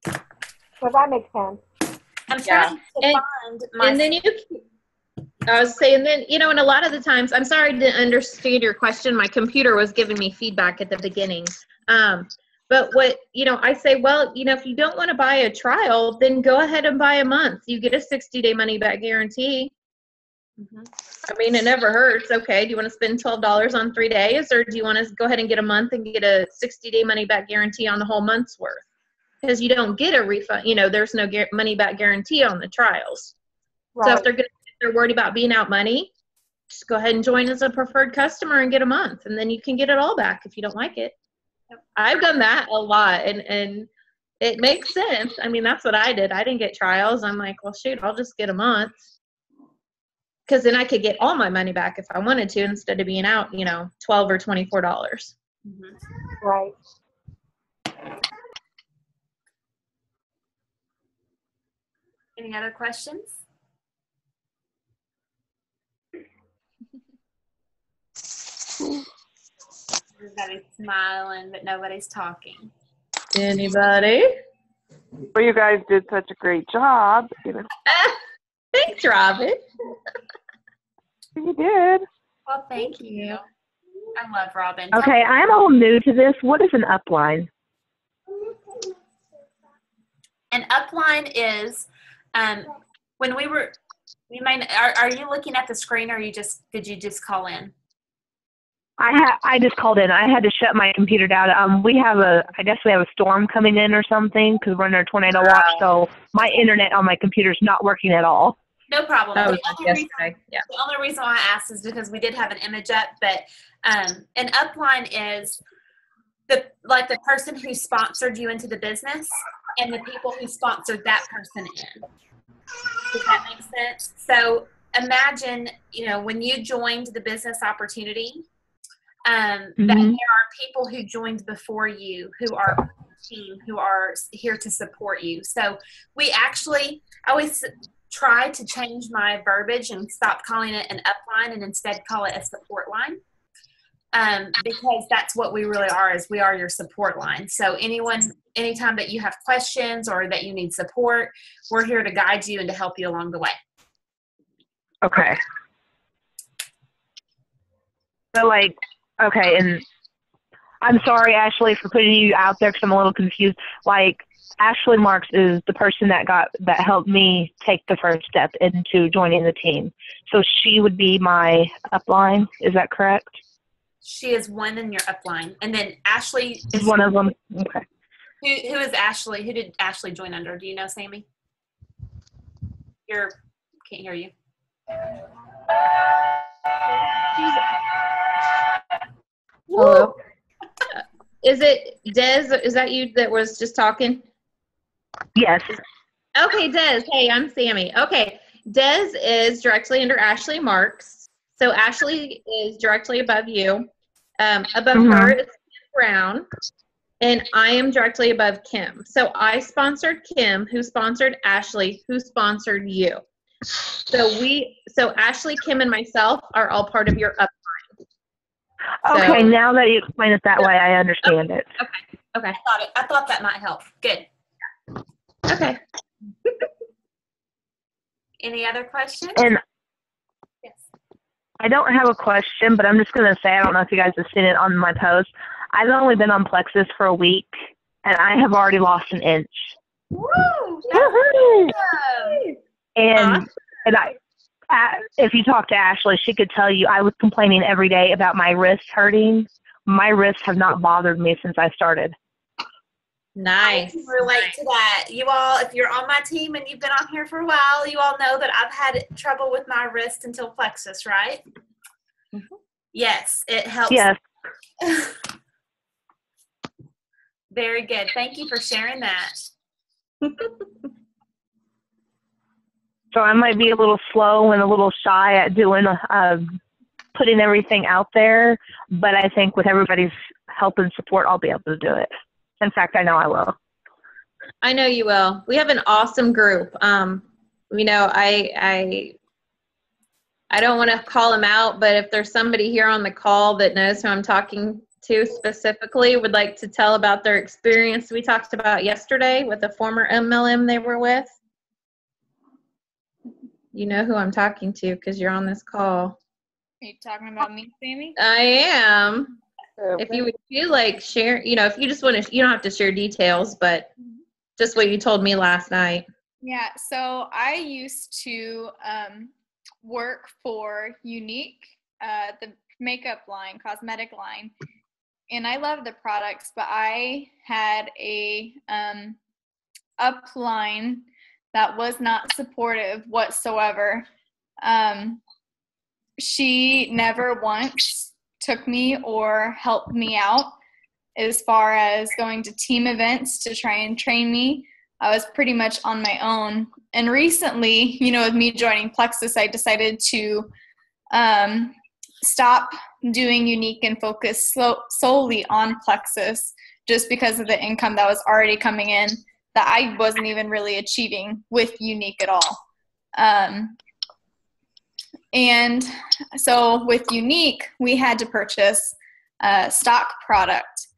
[SPEAKER 3] So that makes sense.
[SPEAKER 1] I'm trying to find my.
[SPEAKER 2] And then I was saying, then, and a lot of the times, I'm sorry I didn't understand your question. My computer was giving me feedback at the beginning. But what, I say, well, if you don't want to buy a trial, then go ahead and buy a month. You get a 60-day money-back guarantee. I mean, it never hurts. Okay, do you want to spend $12 on 3 days, or do you want to go ahead and get a month and get a 60-day money-back guarantee on the whole month's worth? Because you don't get a refund. There's no money-back guarantee on the trials. Right. So if they're worried about being out money, just go ahead and join as a preferred customer and get a month, and then you can get it all back if you don't like it. I've done that a lot, and it makes sense. I mean, that's what I did. I didn't get trials. I'm like, well, shoot, I'll just get a month, because then I could get all my money back if I wanted to, instead of being out, $12 or $24.
[SPEAKER 3] Right.
[SPEAKER 1] Any other questions? Everybody's smiling, but nobody's talking.
[SPEAKER 2] Anybody?
[SPEAKER 4] Well, you guys did such a great job.
[SPEAKER 2] Thanks, Robin.
[SPEAKER 4] You did.
[SPEAKER 1] Well, thank you. I love Robin.
[SPEAKER 5] Okay, I'm all new to this. What is an upline?
[SPEAKER 1] An upline is when we were. You might. Are you looking at the screen, or did you just call in?
[SPEAKER 5] I just called in. I had to shut my computer down. I guess we have a storm coming in or something because we're under a tornado watch. So my internet on my computer is not working at all.
[SPEAKER 1] No problem.
[SPEAKER 2] That
[SPEAKER 1] The
[SPEAKER 2] was yesterday. Yeah.
[SPEAKER 1] only reason why I asked is because we did have an image up, but an upline is the person who sponsored you into the business and the people who sponsored that person in. Does that make sense? So imagine, when you joined the business opportunity, that there are people who joined before you who are on the team who are here to support you. So I always try to change my verbiage and stop calling it an upline and instead call it a support line. Because that's what we really are, is we are your support line. So anytime that you have questions or that you need support, we're here to guide you and to help you along the way.
[SPEAKER 5] Okay. So okay, and I'm sorry, Ashley, for putting you out there because I'm a little confused. Ashley Marks is the person that helped me take the first step into joining the team. So she would be my upline. Is that correct?
[SPEAKER 1] She is one in your upline, and then Ashley
[SPEAKER 5] is one of them. Okay.
[SPEAKER 1] Who is Ashley? Who did Ashley join under? Do you know, Sammy? Can't hear you.
[SPEAKER 2] Hello. Is it Des? Is that you that was just talking?
[SPEAKER 5] Yes.
[SPEAKER 2] Okay, Des. Hey, I'm Sammy. Okay, Des is directly under Ashley Marks. So Ashley is directly above you. Above her is Kim Brown, and I am directly above Kim. So I sponsored Kim, who sponsored Ashley, who sponsored you. So Ashley, Kim, and myself are all part of your upline.
[SPEAKER 5] Okay, now that you explain it that way, I understand it.
[SPEAKER 2] Okay.
[SPEAKER 1] I thought that might help. Good.
[SPEAKER 2] Okay.
[SPEAKER 1] Any other questions?
[SPEAKER 5] And
[SPEAKER 1] yes.
[SPEAKER 5] I don't have a question, but I'm just going to say, I don't know if you guys have seen it on my post. I've only been on Plexus for a week, and I have already lost an inch.
[SPEAKER 1] Woo!
[SPEAKER 5] And if you talk to Ashley, she could tell you I was complaining every day about my wrists hurting. My wrists have not bothered me since I started.
[SPEAKER 2] Nice.
[SPEAKER 1] I can relate to that. You all, if you're on my team and you've been on here for a while, you all know that I've had trouble with my wrist until Plexus, right? Mm-hmm. Yes, it helps.
[SPEAKER 5] Yes.
[SPEAKER 1] Very good. Thank you for sharing that.
[SPEAKER 5] So I might be a little slow and a little shy at doing putting everything out there, but I think with everybody's help and support, I'll be able to do it. In fact, I know I will.
[SPEAKER 2] I know you will. We have an awesome group. I don't want to call them out, but if there's somebody here on the call that knows who I'm talking to specifically, would like to tell about their experience we talked about yesterday with the former MLM they were with. You know who I'm talking to because you're on this call.
[SPEAKER 6] Are you talking about me, Sammy?
[SPEAKER 2] I am. If you would feel like share, if you just want to, you don't have to share details, but just what you told me last night.
[SPEAKER 6] Yeah, so I used to work for Unique, the makeup line, cosmetic line, and I love the products, but I had a upline that was not supportive whatsoever. She never once took me or helped me out as far as going to team events to try and train me. I was pretty much on my own. And recently, with me joining Plexus, I decided to stop doing Unique and focus solely on Plexus just because of the income that was already coming in that I wasn't even really achieving with Unique at all. And so with Unique, we had to purchase stock product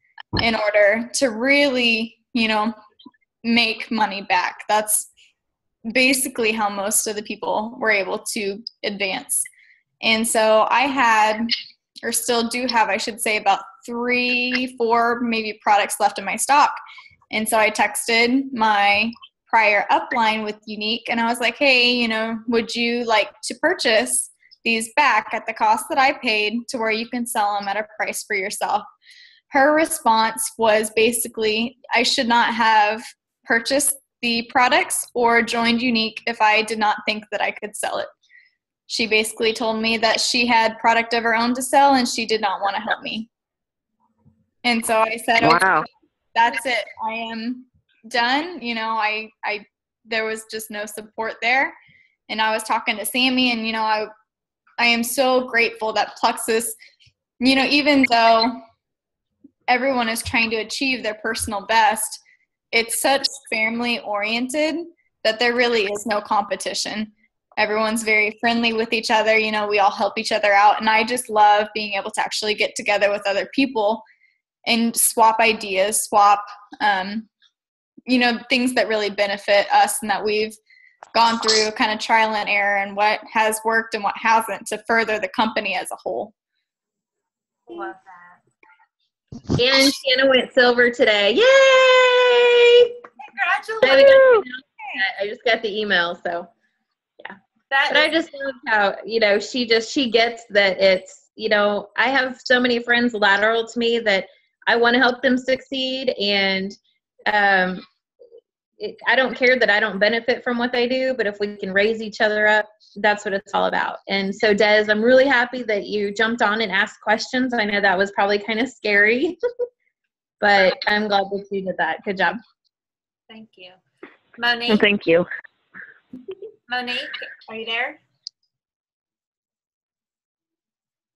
[SPEAKER 6] in order to really, make money back. That's basically how most of the people were able to advance. And so I had or still do have, I should say, about 3, 4 maybe products left in my stock. And so I texted my prior upline with Younique, and I was like, hey, you know, would you like to purchase these back at the cost that I paid to where you can sell them at a price for yourself? Her response was basically, I should not have purchased the products or joined Younique if I did not think that I could sell it. She basically told me that she had product of her own to sell and she did not want to help me. And so I said,
[SPEAKER 4] Wow.
[SPEAKER 6] okay, that's it. I am done. You know, I there was just no support there. And I was talking to Sammy, and, you know, I am so grateful that Plexus, you know, even though everyone is trying to achieve their personal best, it's such family oriented that there really is no competition. Everyone's very friendly with each other. You know, we all help each other out. And I just love being able to actually get together with other people and swap ideas, swap, you know, things that really benefit us and that we've gone through kind of trial and error and what has worked and what hasn't to further the company as a whole.
[SPEAKER 1] Love that.
[SPEAKER 2] And Shanna went silver today. Yay!
[SPEAKER 1] Congratulations.
[SPEAKER 2] I just got the email, so yeah.
[SPEAKER 1] That
[SPEAKER 2] But I just love how, you know, she gets that it's, you know, I have so many friends lateral to me that I want to help them succeed, and I don't care that I don't benefit from what they do, but if we can raise each other up, that's what it's all about. And so, Des, I'm really happy that you jumped on and asked questions. I know that was probably kind of scary, but I'm glad that you did that. Good job.
[SPEAKER 1] Thank you.
[SPEAKER 5] Well,
[SPEAKER 1] Monique,
[SPEAKER 5] thank you.
[SPEAKER 1] Monique, are you there?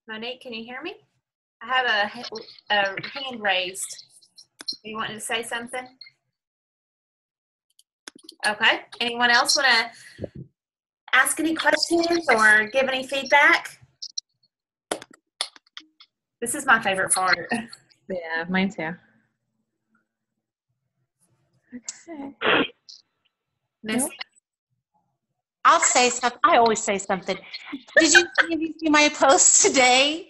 [SPEAKER 1] Monique, can you hear me? I have a hand raised. You wanting to say something? Okay. Anyone else want to ask any questions or give any feedback? This is my favorite part.
[SPEAKER 2] Yeah, mine too. Okay.
[SPEAKER 1] Miss,
[SPEAKER 2] Nope.
[SPEAKER 7] I'll say something. I always say something. Did you see my post today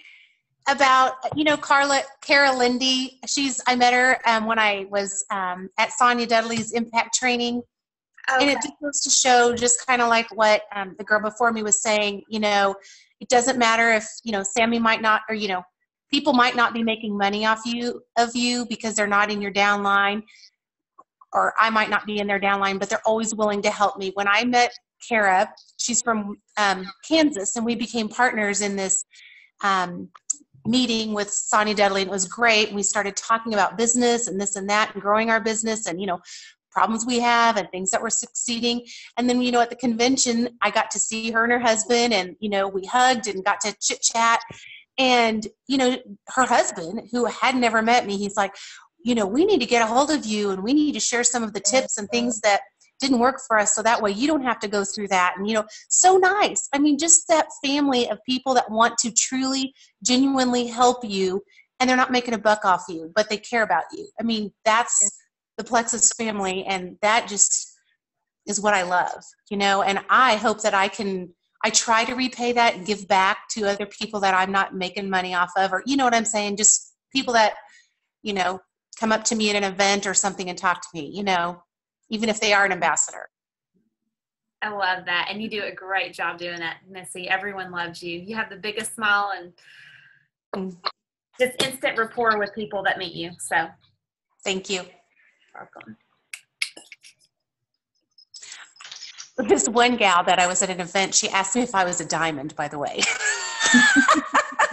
[SPEAKER 7] about, you know, Cara Lindy? I met her when I was at Sonia Dudley's Impact Training.
[SPEAKER 1] okay.
[SPEAKER 7] And it just goes to show just kind of like what the girl before me was saying, you know, it doesn't matter if, you know, Sammy might not, or, you know, people might not be making money off of you because they're not in your downline, or I might not be in their downline, but they're always willing to help me. When I met Cara, she's from Kansas, and we became partners in this meeting with Sonia Dudley, and it was great. We started talking about business and this and that and growing our business and, you know, problems we have and things that were succeeding. And then, you know, at the convention, I got to see her and her husband, and, you know, we hugged and got to chit chat. And, you know, her husband, who had never met me, he's like, you know, we need to get a hold of you, and we need to share some of the tips and things that didn't work for us, so that way you don't have to go through that. And, you know, so nice. I mean, just that family of people that want to truly, genuinely help you, and they're not making a buck off you, but they care about you. I mean, that's the Plexus family, and that just is what I love, you know, and I hope that I try to repay that and give back to other people that I'm not making money off of, or, you know what I'm saying? Just people that, you know, come up to me at an event or something and talk to me, you know, even if they are an ambassador.
[SPEAKER 1] I love that. And you do a great job doing that, Missy. Everyone loves you. You have the biggest smile and just instant rapport with people that meet you. So
[SPEAKER 7] Thank you.
[SPEAKER 1] welcome.
[SPEAKER 7] This one gal that I was at an event, she asked me if I was a diamond, by the way.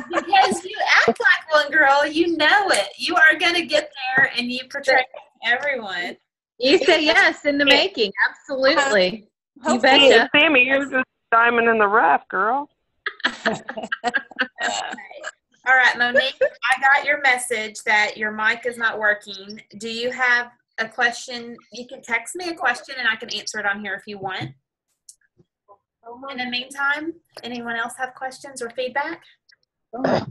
[SPEAKER 1] Because you act like one, girl. You know it. You are going to get there, and you portray everyone.
[SPEAKER 2] You say yes in the making. Absolutely. You
[SPEAKER 7] Hopefully.
[SPEAKER 2] betcha.
[SPEAKER 4] Sammy, you're just a diamond in the rough, girl.
[SPEAKER 1] All right, Monique, I got your message that your mic is not working. Do you have a question? You can text me a question, and I can answer it on here if you want. In the meantime, anyone else have questions or feedback?
[SPEAKER 4] Well,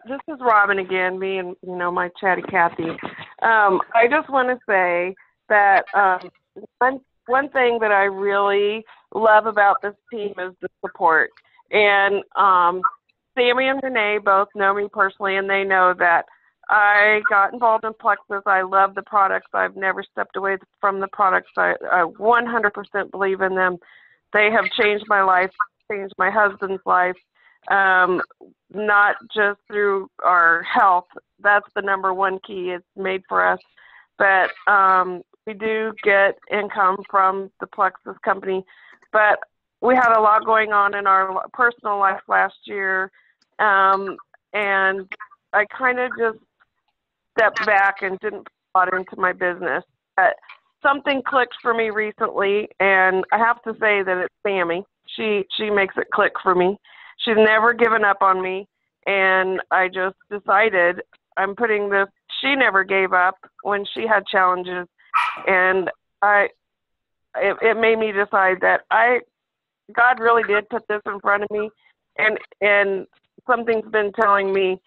[SPEAKER 4] this is Robin again, me and, you know, my chatty Kathy. I just want to say that one thing that I really love about this team is the support. And Sammy and Renee both know me personally, and they know that I got involved in Plexus. I love the products. I've never stepped away from the products. I 100% believe in them. They have changed my life, changed my husband's life, not just through our health. That's the number one key. It's made for us. But we do get income from the Plexus company. But we had a lot going on in our personal life last year, and I kind of just stepped back and didn't put a lot into my business. But something clicked for me recently, and I have to say that it's Sammy. She makes it click for me. She's never given up on me, and I just decided I'm putting this. She never gave up when she had challenges, and it made me decide that God really did put this in front of me, and something's been telling me,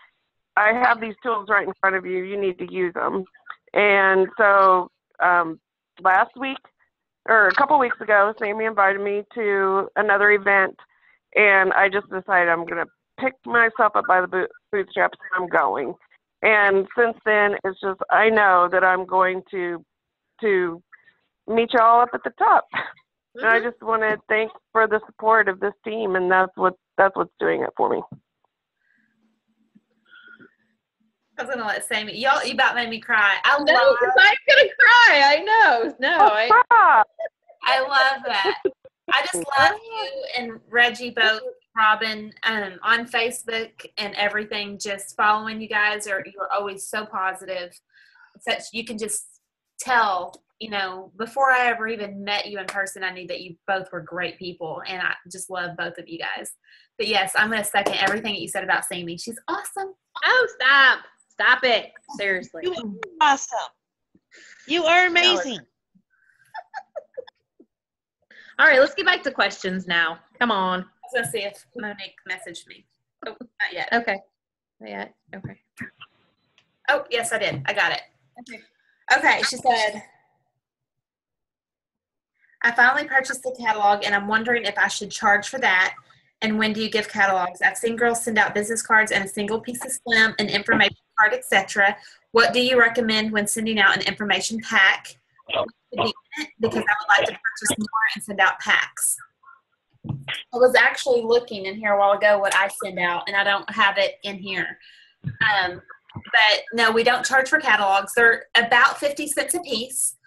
[SPEAKER 4] I have these tools right in front of you. You need to use them. And so last week, or a couple weeks ago, Sammy invited me to another event, and I just decided I'm going to pick myself up by the bootstraps and I'm going. And since then, it's just, I know that I'm going to meet you all up at the top. And I just want to thank for the support of this team, and that's what's doing it for me.
[SPEAKER 1] I was gonna let Sammy. You about made me cry.
[SPEAKER 2] I'm gonna cry. I know.
[SPEAKER 1] I love that. I just love you and Reggie both, Robin, on Facebook and everything. Just following you guys, you're always so positive. Such you can just tell. You know, before I ever even met you in person, I knew that you both were great people, and I just love both of you guys. But yes, I'm going to second everything that you said about Sammy. She's awesome.
[SPEAKER 2] Oh, stop it! Seriously,
[SPEAKER 8] you are awesome. You are amazing.
[SPEAKER 2] All right, let's get back to questions now. Come on.
[SPEAKER 1] I was going to see if Monique messaged me. Oh, not yet.
[SPEAKER 2] Okay. Not yet. Okay.
[SPEAKER 1] Oh, yes, I did. I got it. Okay, she said, I finally purchased the catalog, and I'm wondering if I should charge for that, and when do you give catalogs? I've seen girls send out business cards and a single piece of slim, an information card, etc. What do you recommend when sending out an information pack? Because I would like to purchase more and send out packs. I was actually looking in here a while ago what I send out, and I don't have it in here. But no, we don't charge for catalogs. They're about 50 cents a piece.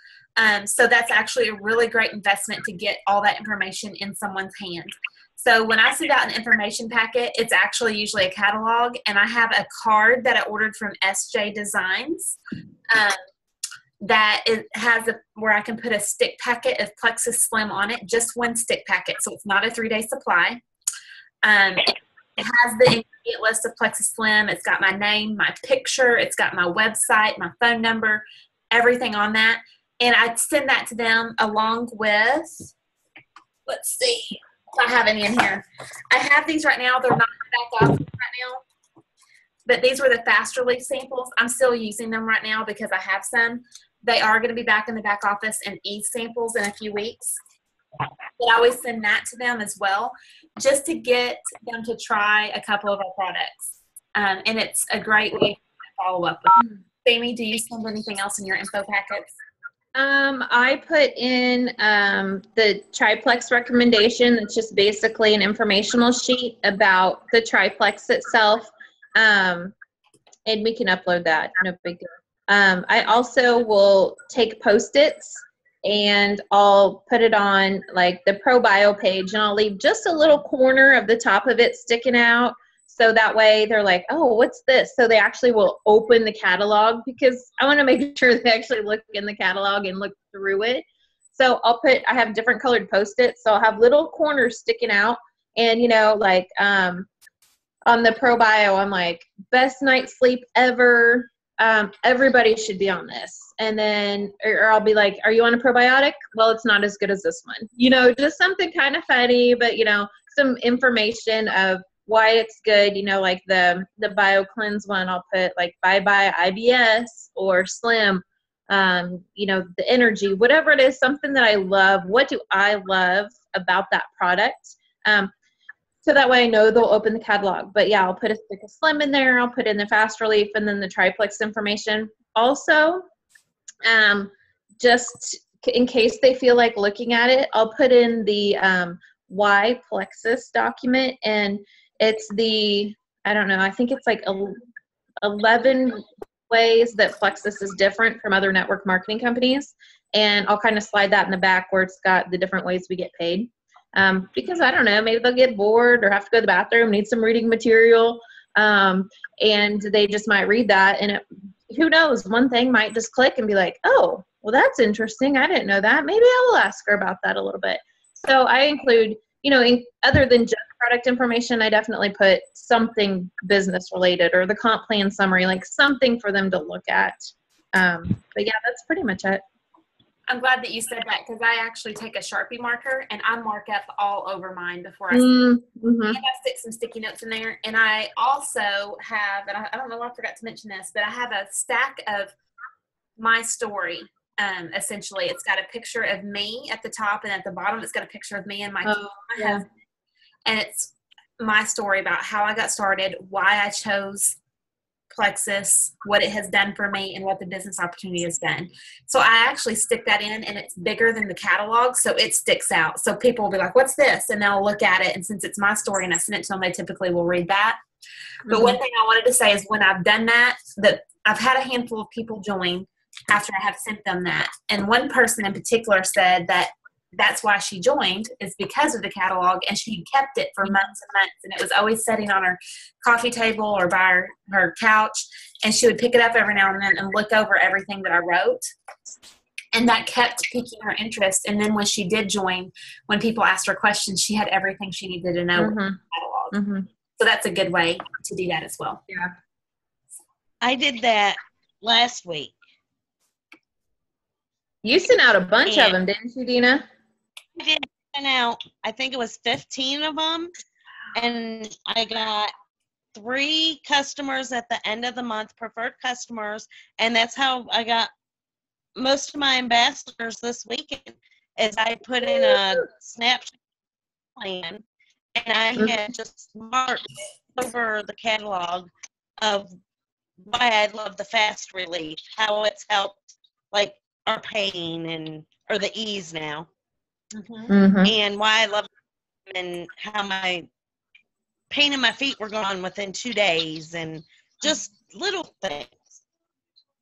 [SPEAKER 1] So that's actually a really great investment to get all that information in someone's hand. So when I send out an information packet, it's actually usually a catalog, and I have a card that I ordered from SJ Designs that it has where I can put a stick packet of Plexus Slim on it, just one stick packet, so it's not a 3-day supply. It has the ingredient list of Plexus Slim. It's got my name, my picture, it's got my website, my phone number, everything on that. And I send that to them along with, let's see if I have any in here. I have these right now. They're not back off right now. But these were the fast release samples. I'm still using them right now because I have some. They are going to be back in the back office in e-samples in a few weeks. But I always send that to them as well, just to get them to try a couple of our products. And it's a great way to follow up with them. Sammy, do you send anything else in your info packets?
[SPEAKER 2] I put in the triplex recommendation. It's just basically an informational sheet about the triplex itself. And we can upload that, no big deal. I also will take Post-its and I'll put it on like the ProBio page, and I'll leave just a little corner of the top of it sticking out. So that way they're like, oh, what's this? So they actually will open the catalog, because I want to make sure they actually look in the catalog and look through it. So I have different colored Post-its. So I'll have little corners sticking out. And, you know, like on the ProBio, I'm like, best night's sleep ever. Everybody should be on this. And then, or I'll be like, are you on a probiotic? Well, it's not as good as this one. You know, just something kind of funny, but, you know, some information of why it's good. You know, like the BioCleanse one, I'll put like bye-bye IBS or Slim. the energy, whatever it is, something that I love. What do I love about that product? So that way I know they'll open the catalog. But yeah, I'll put a stick of Slim in there. I'll put in the Fast Relief and then the Triplex information. Also, just in case they feel like looking at it, I'll put in the why Plexus document, and it's I think it's like 11 ways that Plexus is different from other network marketing companies, and I'll kind of slide that in the back where it's got the different ways we get paid. Because I don't know, maybe they'll get bored or have to go to the bathroom, need some reading material, and they just might read that, and who knows, one thing might just click and be like, oh, well, that's interesting. I didn't know that. Maybe I will ask her about that a little bit. So I include, other than just product information, I definitely put something business related or the comp plan summary, like something for them to look at. But yeah, that's pretty much it.
[SPEAKER 1] I'm glad that you said that, because I actually take a Sharpie marker and I mark up all over mine before I and I stick some sticky notes in there. And I also have, and I don't know, I forgot to mention this, but I have a stack of my story. Essentially, it's got a picture of me at the top, and at the bottom it's got a picture of me and my husband. And it's my story about how I got started, why I chose Plexus, what it has done for me, and what the business opportunity has been. So I actually stick that in, and it's bigger than the catalog, so it sticks out. So people will be like, what's this? And they'll look at it, and since it's my story and I send it to them, they typically will read that. But one thing I wanted to say is when I've done that I've had a handful of people join after I have sent them that. And one person in particular said that that's why she joined, is because of the catalog, and she kept it for months and months, and it was always sitting on her coffee table or by her couch, and she would pick it up every now and then and look over everything that I wrote, and that kept piquing her interest. And then when she did join, when people asked her questions, she had everything she needed to know about the catalog. So that's a good way to do that as well.
[SPEAKER 2] Yeah,
[SPEAKER 8] I did that last week.
[SPEAKER 2] You sent out a bunch of them, didn't you, Dina?
[SPEAKER 8] I did send out, I think it was 15 of them, and I got 3 customers at the end of the month, preferred customers, and that's how I got most of my ambassadors this weekend, is I put in a snapshot plan, and I had just marked over the catalog of why I love the Fast Relief, how it's helped, like, our pain or the ease now. And why I love them, and how my pain in my feet were gone within 2 days, and just little things.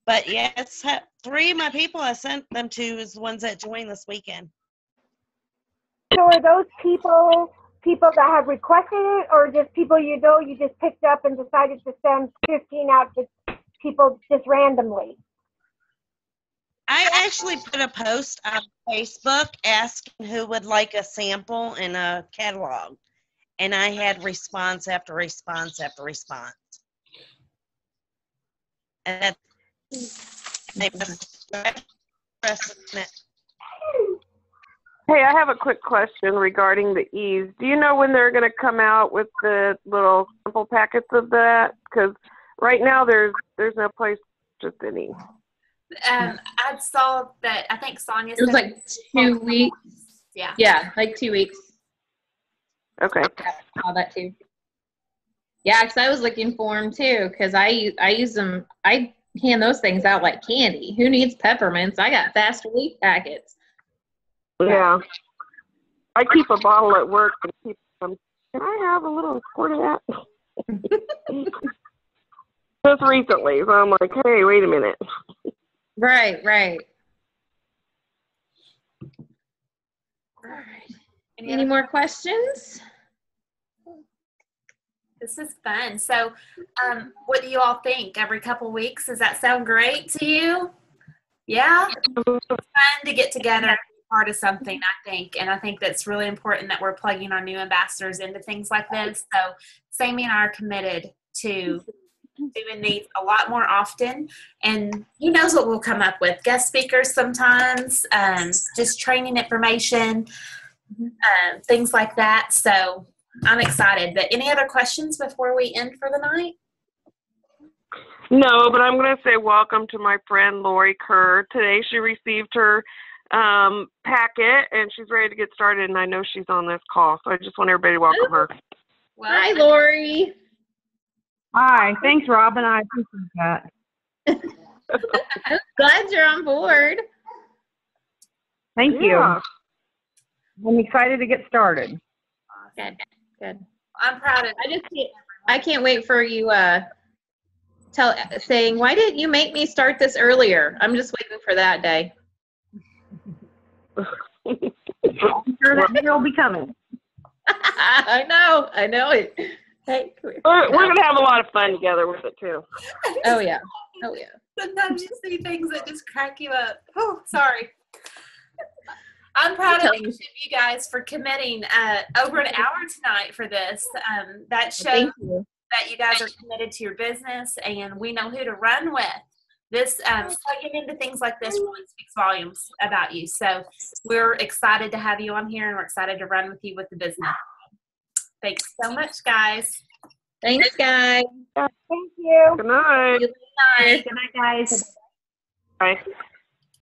[SPEAKER 8] But yes, 3 of my people I sent them to is the ones that joined this weekend.
[SPEAKER 3] So are those people that have requested it, or just people you just picked up and decided to send 15 out to people just randomly?
[SPEAKER 8] I actually put a post on Facebook asking who would like a sample in a catalog, and I had response after response after response. And
[SPEAKER 4] Hey, I have a quick question regarding the ease. Do you know when they're going to come out with the little sample packets of that? Because right now there's no place just any.
[SPEAKER 1] I saw that. I think Sonia said
[SPEAKER 2] it was like 2 weeks. Yeah, like 2 weeks.
[SPEAKER 4] Okay.
[SPEAKER 2] I saw that too. Yeah, because I was looking for them too, because I use them. I hand those things out like candy. Who needs peppermints? I got Fast Relief packets.
[SPEAKER 4] Yeah. I keep a bottle at work and keep them. Can I have a little squirt of that? Just recently, so I'm like, hey, wait a minute.
[SPEAKER 2] Right. Any more questions?
[SPEAKER 1] This is fun. So, what do you all think? Every couple weeks, does that sound great to you? Yeah, it's fun to get together and be part of something, I think, and I think that's really important that we're plugging our new ambassadors into things like this. So, Sammy and I are committed to doing these a lot more often, and who knows what we'll come up with. Guest speakers sometimes, just training information, things like that. So I'm excited. But any other questions before we end for the night?
[SPEAKER 4] No, but I'm going to say welcome to my friend Lori Kerr. Today she received her packet, and she's ready to get started, and I know she's on this call, so I just want everybody to welcome her.
[SPEAKER 1] Well,
[SPEAKER 2] Hi, Lori.
[SPEAKER 9] Hi, thanks, Robin. I appreciate that.
[SPEAKER 2] I'm glad you're on board.
[SPEAKER 9] Thank you. I'm excited to get started.
[SPEAKER 2] Good, good.
[SPEAKER 1] I'm proud of you.
[SPEAKER 2] I can't wait for you saying, why didn't you make me start this earlier? I'm just waiting for that day.
[SPEAKER 9] I'm sure that day will be coming.
[SPEAKER 2] I know it. Hey,
[SPEAKER 4] We're going to have a lot of fun together with it, too.
[SPEAKER 2] oh yeah.
[SPEAKER 1] Sometimes you see things that just crack you up. Oh, sorry. I'm proud of each of you guys for committing over an hour tonight for this. That shows that you guys are committed to your business, and we know who to run with. This plugging into things like this really speaks volumes about you. So we're excited to have you on here, and we're excited to run with you with the business. Thanks so much, guys.
[SPEAKER 2] Thanks, guys.
[SPEAKER 3] Thank you.
[SPEAKER 4] Good night.
[SPEAKER 1] Good night.
[SPEAKER 7] Good night, guys.
[SPEAKER 4] Bye.